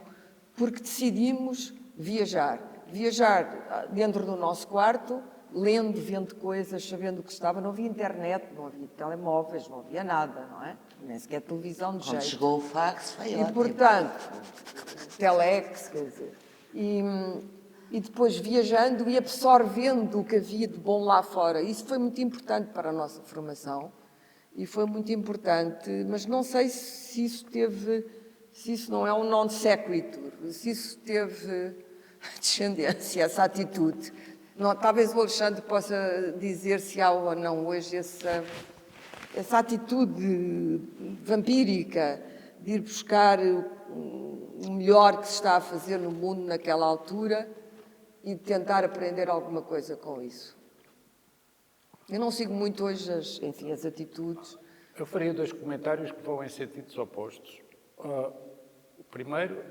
porque decidimos viajar. Viajar dentro do nosso quarto, lendo, vendo coisas, sabendo o que estava. Não havia internet, não havia telemóveis, não havia nada, não é? Nem sequer televisão de jeito. Quando chegou o fax, foi ótimo. E, portanto, telex, quer dizer... E depois viajando e absorvendo o que havia de bom lá fora. Isso foi muito importante para a nossa formação e foi muito importante, mas não sei se isso não é um non sequitur, se isso teve descendência, essa atitude. Não, talvez o Alexandre possa dizer se há ou não hoje essa atitude vampírica de ir buscar o melhor que se está a fazer no mundo naquela altura e tentar aprender alguma coisa com isso. Eu não sigo muito hoje as atitudes. Eu faria 2 comentários que vão em sentidos opostos. O primeiro,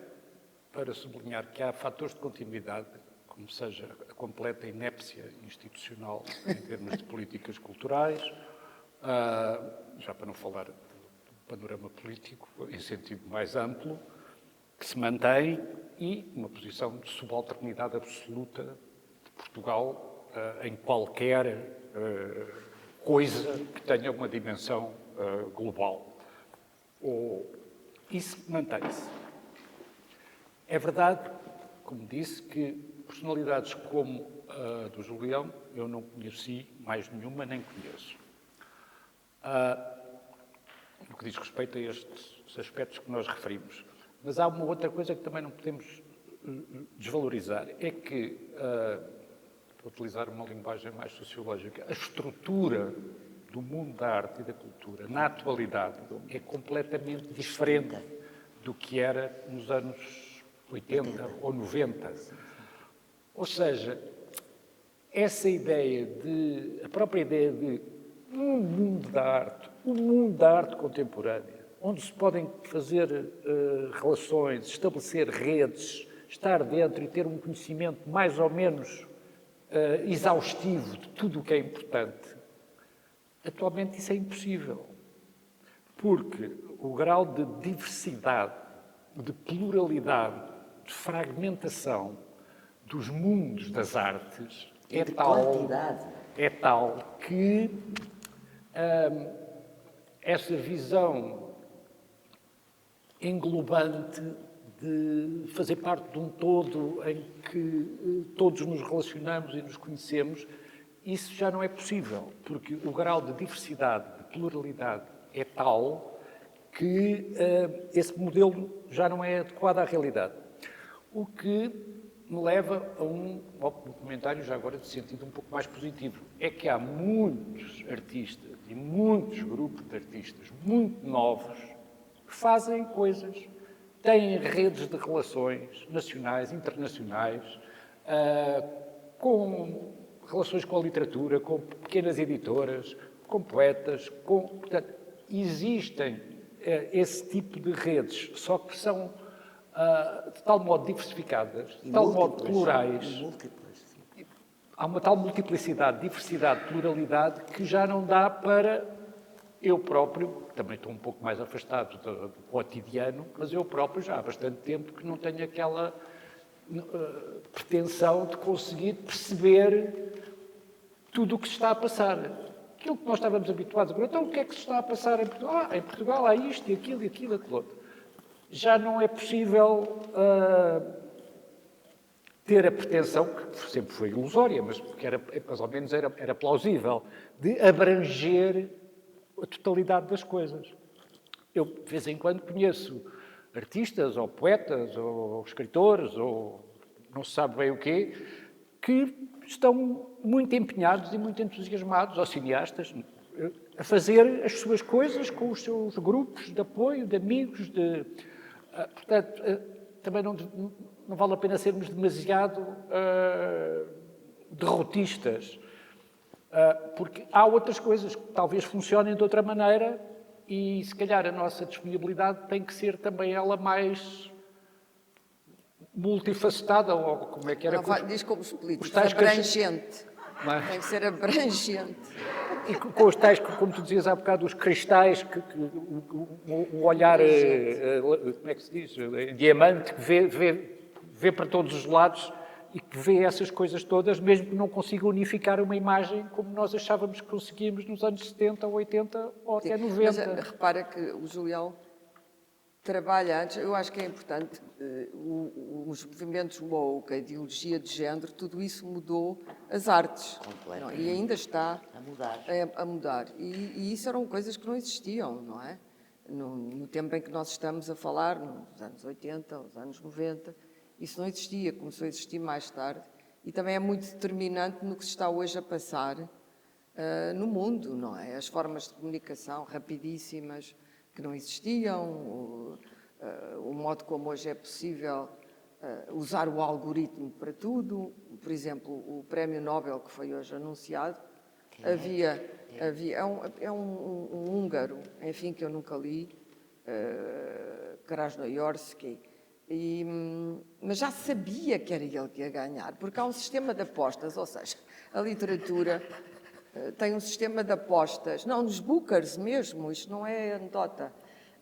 para sublinhar que há fatores de continuidade, como seja a completa inépcia institucional em termos de políticas culturais, já para não falar do panorama político em sentido mais amplo, que se mantém, e uma posição de subalternidade absoluta de Portugal em qualquer coisa que tenha uma dimensão global. Isso mantém-se. É verdade, como disse, que personalidades como a do Julião eu não conheci mais nenhuma, nem conheço. No que diz respeito a estes aspectos que nós referimos. Mas há uma outra coisa que também não podemos desvalorizar, é que, para utilizar uma linguagem mais sociológica, a estrutura do mundo da arte e da cultura, na atualidade, é completamente diferente do que era nos anos 80 ou 90. Ou seja, essa ideia a própria ideia de um mundo da arte contemporânea, onde se podem fazer relações, estabelecer redes, estar dentro e ter um conhecimento mais ou menos exaustivo de tudo o que é importante, atualmente isso é impossível. Porque o grau de diversidade, de pluralidade, de fragmentação dos mundos das artes E de quantidade. é tal que essa visão englobante de fazer parte de um todo em que todos nos relacionamos e nos conhecemos, isso já não é possível, porque o grau de diversidade, de pluralidade é tal que esse modelo já não é adequado à realidade. O que me leva a um comentário, já agora de sentido um pouco mais positivo, é que há muitos artistas e muitos grupos de artistas muito novos que fazem coisas, têm redes de relações nacionais, internacionais, com relações com a literatura, com pequenas editoras, com poetas, portanto, existem esse tipo de redes, só que são de tal modo diversificadas, de tal modo plurais. Há uma tal multiplicidade, diversidade, pluralidade, que já não dá para eu próprio, também estou um pouco mais afastado do cotidiano, mas eu próprio já há bastante tempo que não tenho aquela pretensão de conseguir perceber tudo o que se está a passar. Aquilo que nós estávamos habituados a ver, então o que é que se está a passar em Portugal? Em Portugal há isto e aquilo, aquilo outro. Já não é possível ter a pretensão, que sempre foi ilusória, mas que era, mais ou menos era plausível, de abranger a totalidade das coisas. Eu, de vez em quando, conheço artistas, ou poetas, ou escritores, ou não se sabe bem o quê, que estão muito empenhados e muito entusiasmados, ou cineastas, a fazer as suas coisas com os seus grupos de apoio, de amigos, portanto, também não vale a pena sermos demasiado derrotistas, porque há outras coisas que talvez funcionem de outra maneira e, se calhar, a nossa disponibilidade tem que ser também ela mais multifacetada, ou como é que era? Diz como os políticos, tais abrangente. Tem que ser abrangente. E com os tais, como tu dizias há bocado, os cristais, o olhar, como é que se diz, diamante, que vê para todos os lados e que vê essas coisas todas, mesmo que não consiga unificar uma imagem como nós achávamos que conseguíamos nos anos 70, 80 ou até 90. Mas repara que o Julião trabalha antes, eu acho que é importante, os movimentos woke, a ideologia de género, tudo isso mudou as artes. Não, e ainda está a mudar. E isso eram coisas que não existiam, não é? No tempo em que nós estamos a falar, nos anos 80, nos anos 90, isso não existia, começou a existir mais tarde. E também é muito determinante no que se está hoje a passar no mundo, não é? As formas de comunicação rapidíssimas, que não existiam, o modo como hoje é possível usar o algoritmo para tudo. Por exemplo, o Prémio Nobel que foi hoje anunciado, é um húngaro, enfim, que eu nunca li, Krasnoyarski, mas já sabia que era ele que ia ganhar, porque há um sistema de apostas, ou seja, a literatura tem um sistema de apostas, não, nos Bookers mesmo, isto não é anedota,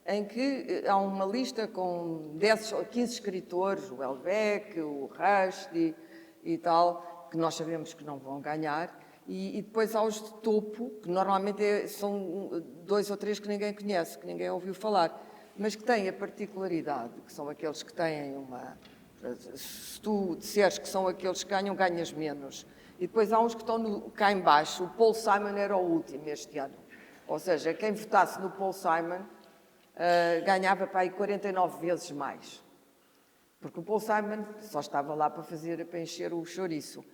em que há uma lista com 10 ou 15 escritores, o Houellebecq, o Rushdie e tal, que nós sabemos que não vão ganhar, e depois há os de topo, que normalmente são 2 ou 3 que ninguém conhece, que ninguém ouviu falar, mas que têm a particularidade, que são aqueles que têm uma... Se tu disseres que são aqueles que ganham, ganhas menos. E depois há uns que estão cá em baixo. O Paul Simon era o último este ano. Ou seja, quem votasse no Paul Simon ganhava para aí 49 vezes mais. Porque o Paul Simon só estava lá para encher o chouriço.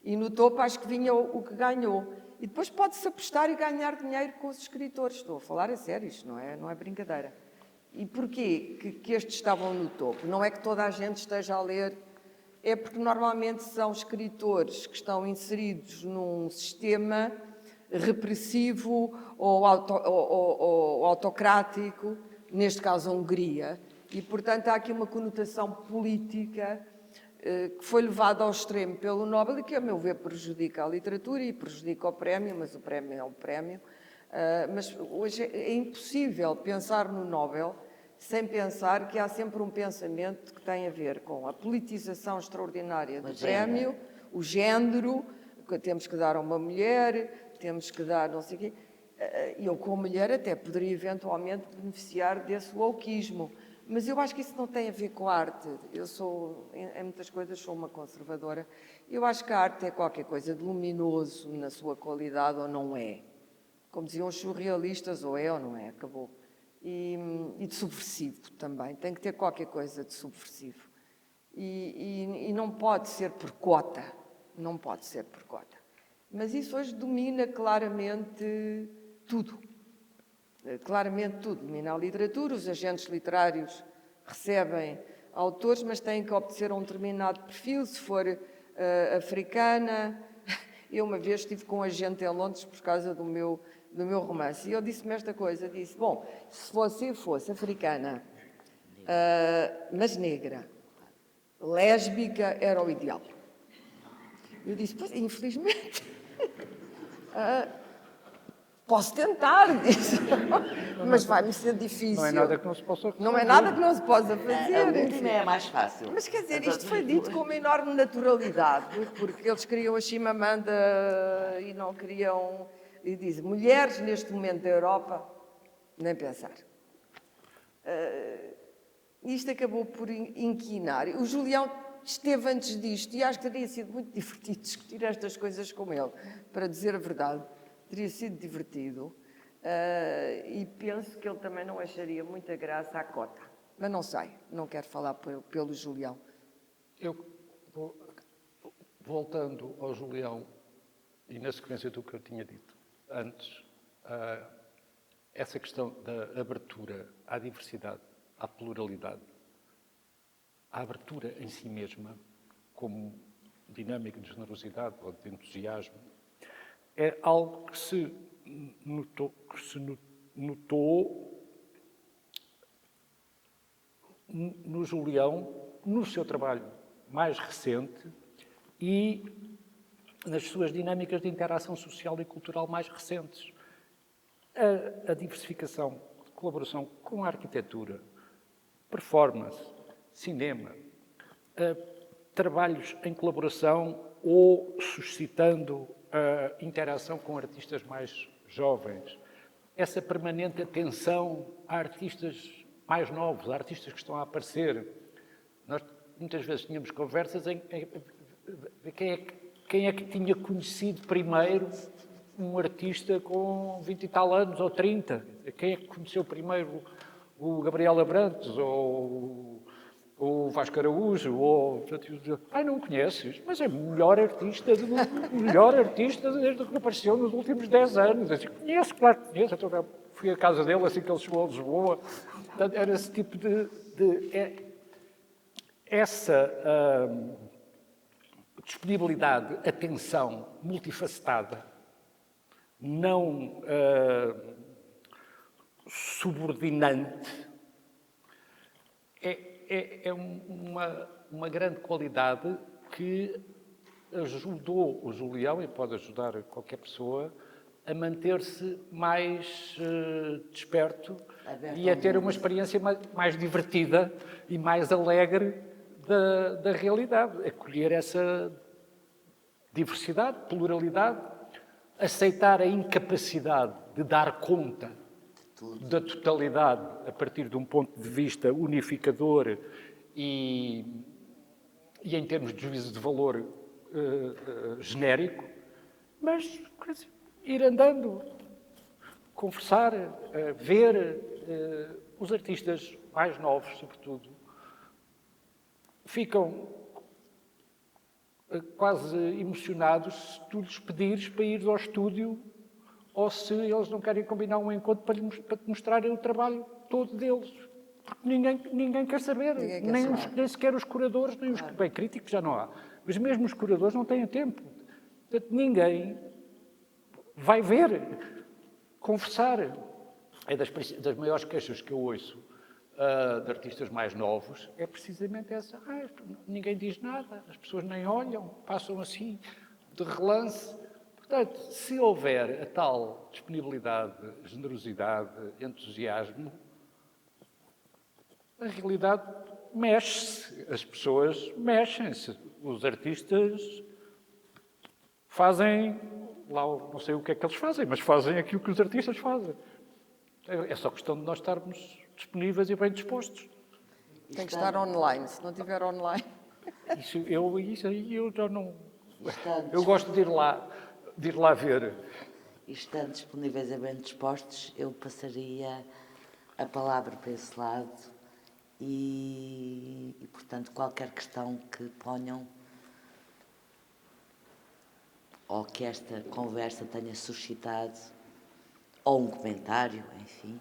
E no topo acho que vinha o que ganhou. E depois pode-se apostar e ganhar dinheiro com os escritores. Estou a falar a sério, isto não é brincadeira. E porquê que estes estavam no topo? Não é que toda a gente esteja a ler é porque normalmente são escritores que estão inseridos num sistema repressivo ou autocrático, neste caso a Hungria, e, portanto, há aqui uma conotação política que foi levada ao extremo pelo Nobel e que, a meu ver, prejudica a literatura e prejudica o prémio, mas o prémio é um prémio. Mas hoje é impossível pensar no Nobel sem pensar que há sempre um pensamento que tem a ver com a politização extraordinária do prémio, o género, que temos que dar a uma mulher, temos que dar não sei o quê. Eu, como mulher, até poderia eventualmente beneficiar desse wokeismo. Mas eu acho que isso não tem a ver com a arte. Eu sou, em muitas coisas, sou uma conservadora. Eu acho que a arte é qualquer coisa de luminoso na sua qualidade ou não é. Como diziam os surrealistas, ou é ou não é, acabou. E de subversivo também. Tem que ter qualquer coisa de subversivo. E não pode ser por cota. Não pode ser por cota. Mas isso hoje domina claramente tudo. Claramente tudo. Domina a literatura, os agentes literários recebem autores, mas têm que obedecer a um determinado perfil, se for africana. Eu uma vez estive com um agente em Londres por causa do meu romance, e ele disse-me esta coisa, disse, bom, se você fosse africana, mas negra, lésbica era o ideal. Eu disse, pois, infelizmente, posso tentar, disse, mas vai-me ser difícil. Não é nada que não se possa fazer. Não é nada que não se possa fazer. A última é a mais fácil. Mas quer dizer, isto foi dito com uma enorme naturalidade, porque eles queriam a Chimamanda e não queriam... E dizem, mulheres neste momento da Europa, nem pensar. Isto acabou por inquinar. O Julião esteve antes disto e acho que teria sido muito divertido discutir estas coisas com ele, para dizer a verdade. Teria sido divertido. E penso que ele também não acharia muita graça à cota. Mas não sei, não quero falar pelo Julião. Voltando ao Julião, e na sequência do que eu tinha dito antes, essa questão da abertura à diversidade, à pluralidade, a abertura em si mesma, como dinâmica de generosidade ou de entusiasmo, é algo que se notou no Julião, no seu trabalho mais recente e nas suas dinâmicas de interação social e cultural mais recentes. A diversificação, a colaboração com a arquitetura, performance, cinema, trabalhos em colaboração ou suscitando a interação com artistas mais jovens, essa permanente atenção a artistas mais novos, a artistas que estão a aparecer. Nós muitas vezes tínhamos conversas em quem é que tinha conhecido primeiro um artista com 20 e tal anos ou 30. Quem é que conheceu primeiro o Gabriel Abrantes ou o Vasco Araújo? Não conheces, mas é o melhor artista desde que apareceu nos últimos 10 anos. Eu disse, conheço, claro que conheço. Então, fui à casa dele assim que ele chegou a Lisboa. Portanto, era esse tipo essa disponibilidade, atenção multifacetada, não subordinante, é uma grande qualidade que ajudou o Julião, e pode ajudar qualquer pessoa, a manter-se mais desperto e a ter uma experiência mais divertida e mais alegre da realidade. Acolher essa diversidade, pluralidade, aceitar a incapacidade de dar conta da totalidade a partir de um ponto de vista unificador e em termos de juízo de valor genérico, mas ir andando, conversar, ver os artistas mais novos, sobretudo, ficam quase emocionados se tu lhes pedires para ir ao estúdio ou se eles não querem combinar um encontro para te mostrarem o trabalho todo deles. Porque ninguém quer saber, Ninguém quer nem, saber. nem sequer os curadores, nem os bem críticos já não há. Mas mesmo os curadores não têm tempo. Portanto, ninguém vai ver, conversar. É das maiores queixas que eu ouço de artistas mais novos, é precisamente essa. Ninguém diz nada, as pessoas nem olham, passam assim de relance. Portanto, se houver a tal disponibilidade, generosidade, entusiasmo, a realidade mexe-se, as pessoas mexem-se, os artistas fazem, lá não sei o que é que eles fazem, mas fazem aquilo que os artistas fazem. É só questão de nós estarmos disponíveis e bem dispostos. Tem que estar online. Se não estiver online... Isso aí eu já não... Estando, Eu gosto de ir lá ver. estando disponíveis e bem dispostos, eu passaria a palavra para esse lado e, portanto, qualquer questão que ponham ou que esta conversa tenha suscitado, ou um comentário, enfim.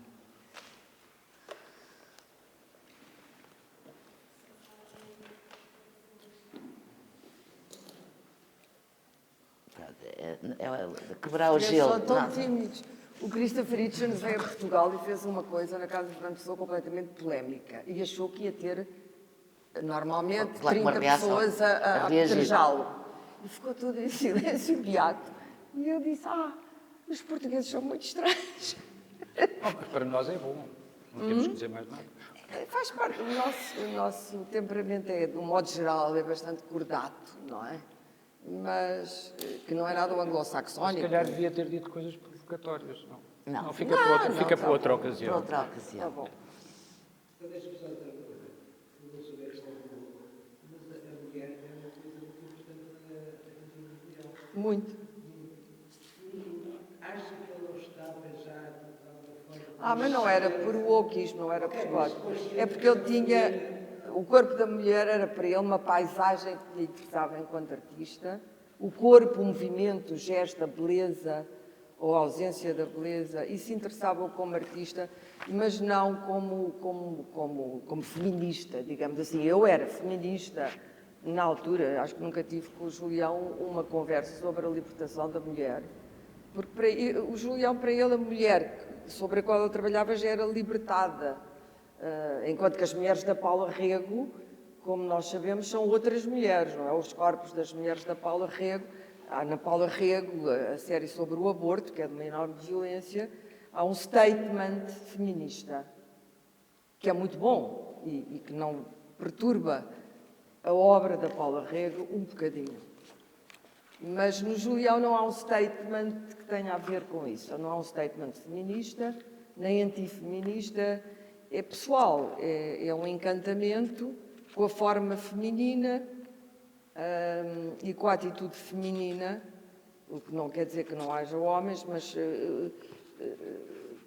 É quebrar o Eles gelo. são tão Não. tímidos. O Christopher Hitchens veio a Portugal e fez uma coisa na casa de Fernando Pessoa completamente polémica e achou que ia ter, normalmente, Claro, uma 30 reação, pessoas a a reagir. apedrejá-lo. E ficou tudo em silêncio beato. E eu disse, os portugueses são muito estranhos. Mas para nós é bom, não temos que dizer mais nada. Faz parte, o nosso temperamento é, de um modo geral, é bastante cordato, não é? Mas que não é nada o Se anglo-saxónico. calhar devia ter dito coisas provocatórias. Não. Não, fica para outra, não, fica tá para outra bom. ocasião. Para outra Tá ocasião. bom. Então, deixa-me só dizer uma coisa. Falou sobre a questão do corpo, mas a mulher é uma coisa muito importante na cultura mundial. Muito. Acha que ele não estava já, de alguma forma... Mas não era por wokeismo, não era por causa. É porque ele tinha. O corpo da mulher era para ele uma paisagem que lhe interessava enquanto artista. O corpo, o movimento, o gesto, a beleza ou a ausência da beleza, isso interessava-o como artista, mas não como feminista, digamos assim. Eu era feminista na altura, acho que nunca tive com o Julião uma conversa sobre a libertação da mulher. Porque o Julião, para ele, a mulher sobre a qual ele trabalhava já era libertada. Enquanto que as mulheres da Paula Rego, como nós sabemos, são outras mulheres, não é? Os corpos das mulheres da Paula Rego. Há na Paula Rego, a série sobre o aborto, que é de uma enorme violência, há um statement feminista, que é muito bom e que não perturba a obra da Paula Rego um bocadinho. Mas no Julião não há um statement que tenha a ver com isso. Não há um statement feminista, nem antifeminista. É pessoal, é um encantamento com a forma feminina e com a atitude feminina, o que não quer dizer que não haja homens, mas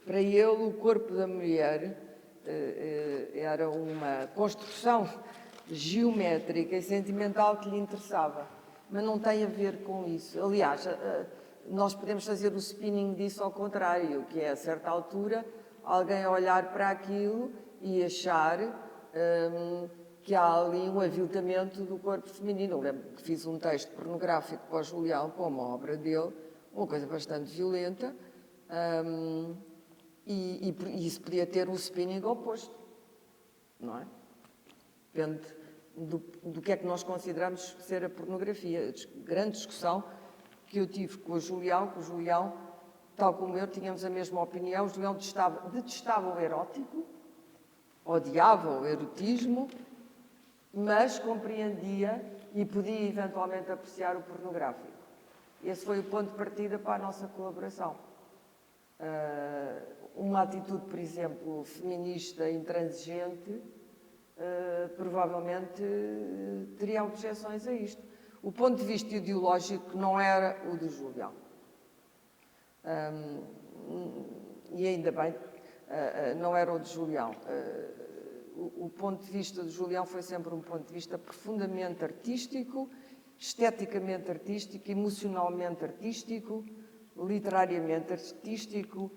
para ele o corpo da mulher era uma construção geométrica e sentimental que lhe interessava. Mas não tem a ver com isso. Aliás, nós podemos fazer o spinning disso ao contrário, que é, a certa altura, alguém olhar para aquilo e achar que há ali um aviltamento do corpo feminino. Eu lembro que fiz um texto pornográfico para o Julião, para uma obra dele, uma coisa bastante violenta, e isso podia ter um spinning oposto, não é? Depende do que é que nós consideramos ser a pornografia. Grande discussão que eu tive com o Julião, tal como eu, tínhamos a mesma opinião. O Julião detestava o erótico, odiava o erotismo, mas compreendia e podia eventualmente apreciar o pornográfico. Esse foi o ponto de partida para a nossa colaboração. Uma atitude, por exemplo, feminista intransigente, provavelmente teria objeções a isto. O ponto de vista ideológico não era o do Julião. E ainda bem, não era o de Julião. O ponto de vista do Julião foi sempre um ponto de vista profundamente artístico, esteticamente artístico, emocionalmente artístico, literariamente artístico.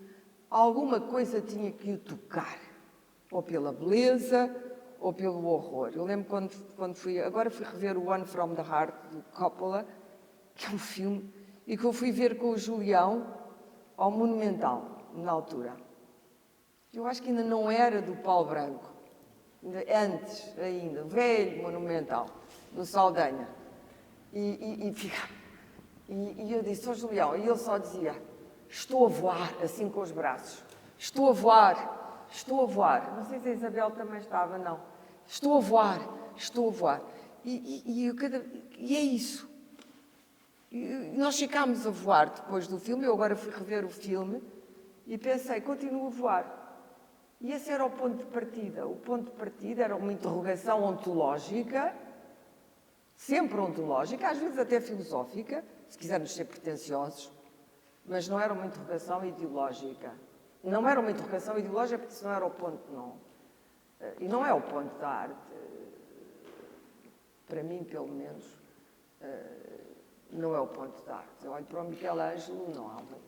Alguma coisa tinha que o tocar. ou pela beleza, ou pelo horror. Eu lembro agora fui rever o One from the Heart, do Coppola, que é um filme, e que eu fui ver com o Julião ao Monumental, na altura. Eu acho que ainda não era do Paulo Branco, antes ainda, o velho Monumental, do Saldanha. E eu disse ao Julião, e ele só dizia, estou a voar, assim com os braços. Estou a voar, estou a voar. Não sei se a Isabel também estava, não. Estou a voar, estou a voar. E é isso. E nós ficámos a voar depois do filme. Eu agora fui rever o filme e pensei, continuo a voar. E esse era o ponto de partida. O ponto de partida era uma interrogação ontológica, sempre ontológica, às vezes até filosófica, se quisermos ser pretenciosos, mas não era uma interrogação ideológica. Não era uma interrogação ideológica porque isso não era o ponto, não. E não é o ponto da arte. Para mim, pelo menos, não é o ponto da arte. Eu olho para o Michelangelo, não há uma...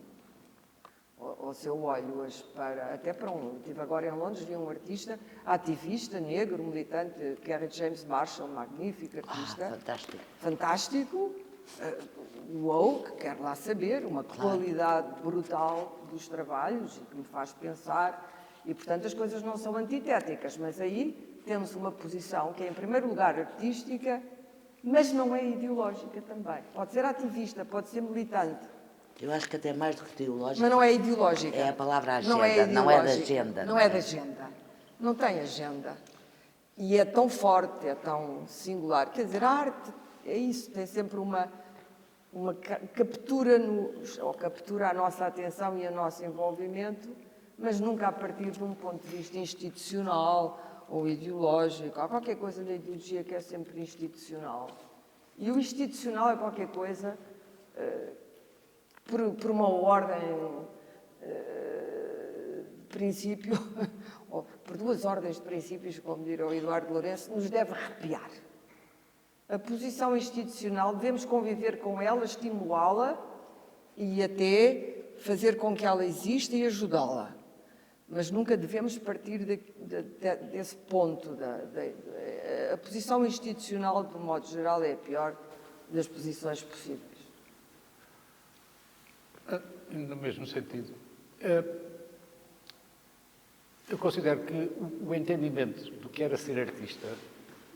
Ou se eu olho hoje até para estive agora em Londres, vi um artista, ativista, negro, militante, que era James Marshall, magnífico artista. Fantástico. Fantástico, woke, quero lá saber, uma qualidade brutal dos trabalhos e que me faz pensar. E, portanto, as coisas não são antitéticas, mas aí temos uma posição que é, em primeiro lugar, artística, mas não é ideológica também. Pode ser ativista, pode ser militante. Eu acho que até mais do que ideológica. Mas não é ideológica. É a palavra agenda, não é não é da agenda. Não é da agenda. Não tem agenda. E é tão forte, é tão singular. Quer dizer, a arte é isso, tem sempre uma captura, ou captura a nossa atenção e o nosso envolvimento, mas nunca a partir de um ponto de vista institucional ou ideológico. Há qualquer coisa da ideologia que é sempre institucional. E o institucional é qualquer coisa... por uma ordem de princípio, ou por duas ordens de princípios, como diria o Eduardo Lourenço, nos deve arrepiar. A posição institucional, devemos conviver com ela, estimulá-la e até fazer com que ela exista e ajudá-la. Mas nunca devemos partir desse ponto. A posição institucional, de um modo geral, é a pior das posições possíveis. No mesmo sentido, eu considero que o entendimento do que era ser artista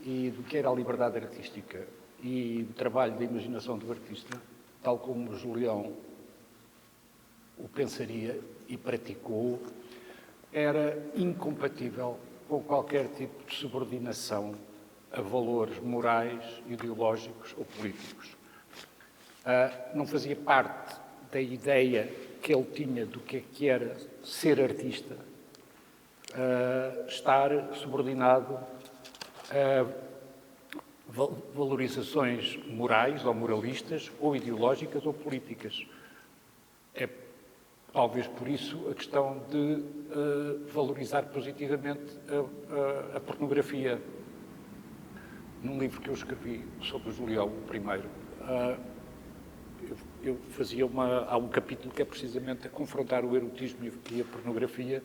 e do que era a liberdade artística e o trabalho da imaginação do artista, tal como o Julião o pensaria e praticou, era incompatível com qualquer tipo de subordinação a valores morais, ideológicos ou políticos. Não fazia parte da ideia que ele tinha do que era ser artista, estar subordinado a valorizações morais ou moralistas, ou ideológicas ou políticas. É talvez por isso a questão de valorizar positivamente a pornografia. Num livro que eu escrevi sobre o Julião I, eu fazia há um capítulo que é precisamente a confrontar o erotismo e a pornografia,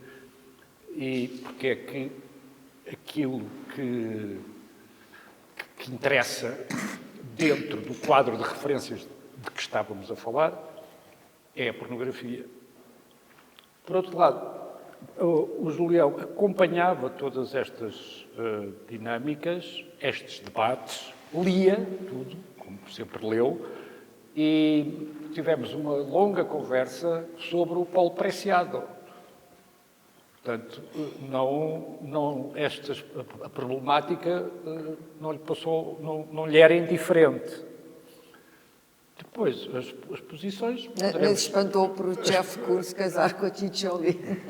e porque é que aquilo que interessa dentro do quadro de referências de que estávamos a falar é a pornografia. Por outro lado, o Julião acompanhava todas estas dinâmicas, estes debates, lia tudo, como sempre leu, e tivemos uma longa conversa sobre o Paulo Preciado. Portanto, a problemática não lhe era indiferente. Depois, as posições... Não se espantou por o Jeff Koons casar com a Cicciolini.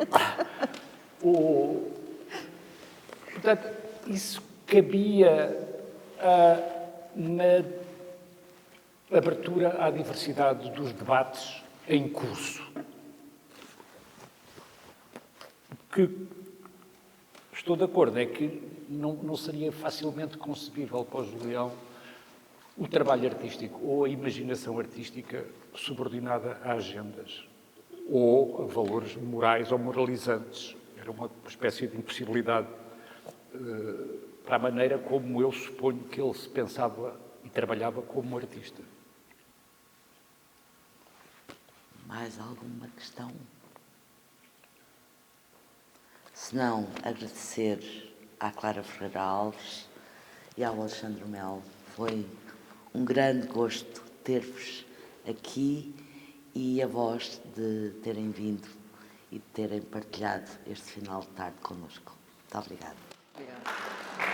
Portanto, isso cabia na abertura à diversidade dos debates em curso. O que estou de acordo é que não seria facilmente concebível para o Julião o trabalho artístico ou a imaginação artística subordinada a agendas ou a valores morais ou moralizantes. era uma espécie de impossibilidade para a maneira como eu suponho que ele se pensava e trabalhava como artista. Mais alguma questão? Se não, agradecer à Clara Ferreira Alves e ao Alexandre Melo. Foi um grande gosto ter-vos aqui e a vós de terem vindo e de terem partilhado este final de tarde connosco. Muito obrigada. Obrigada.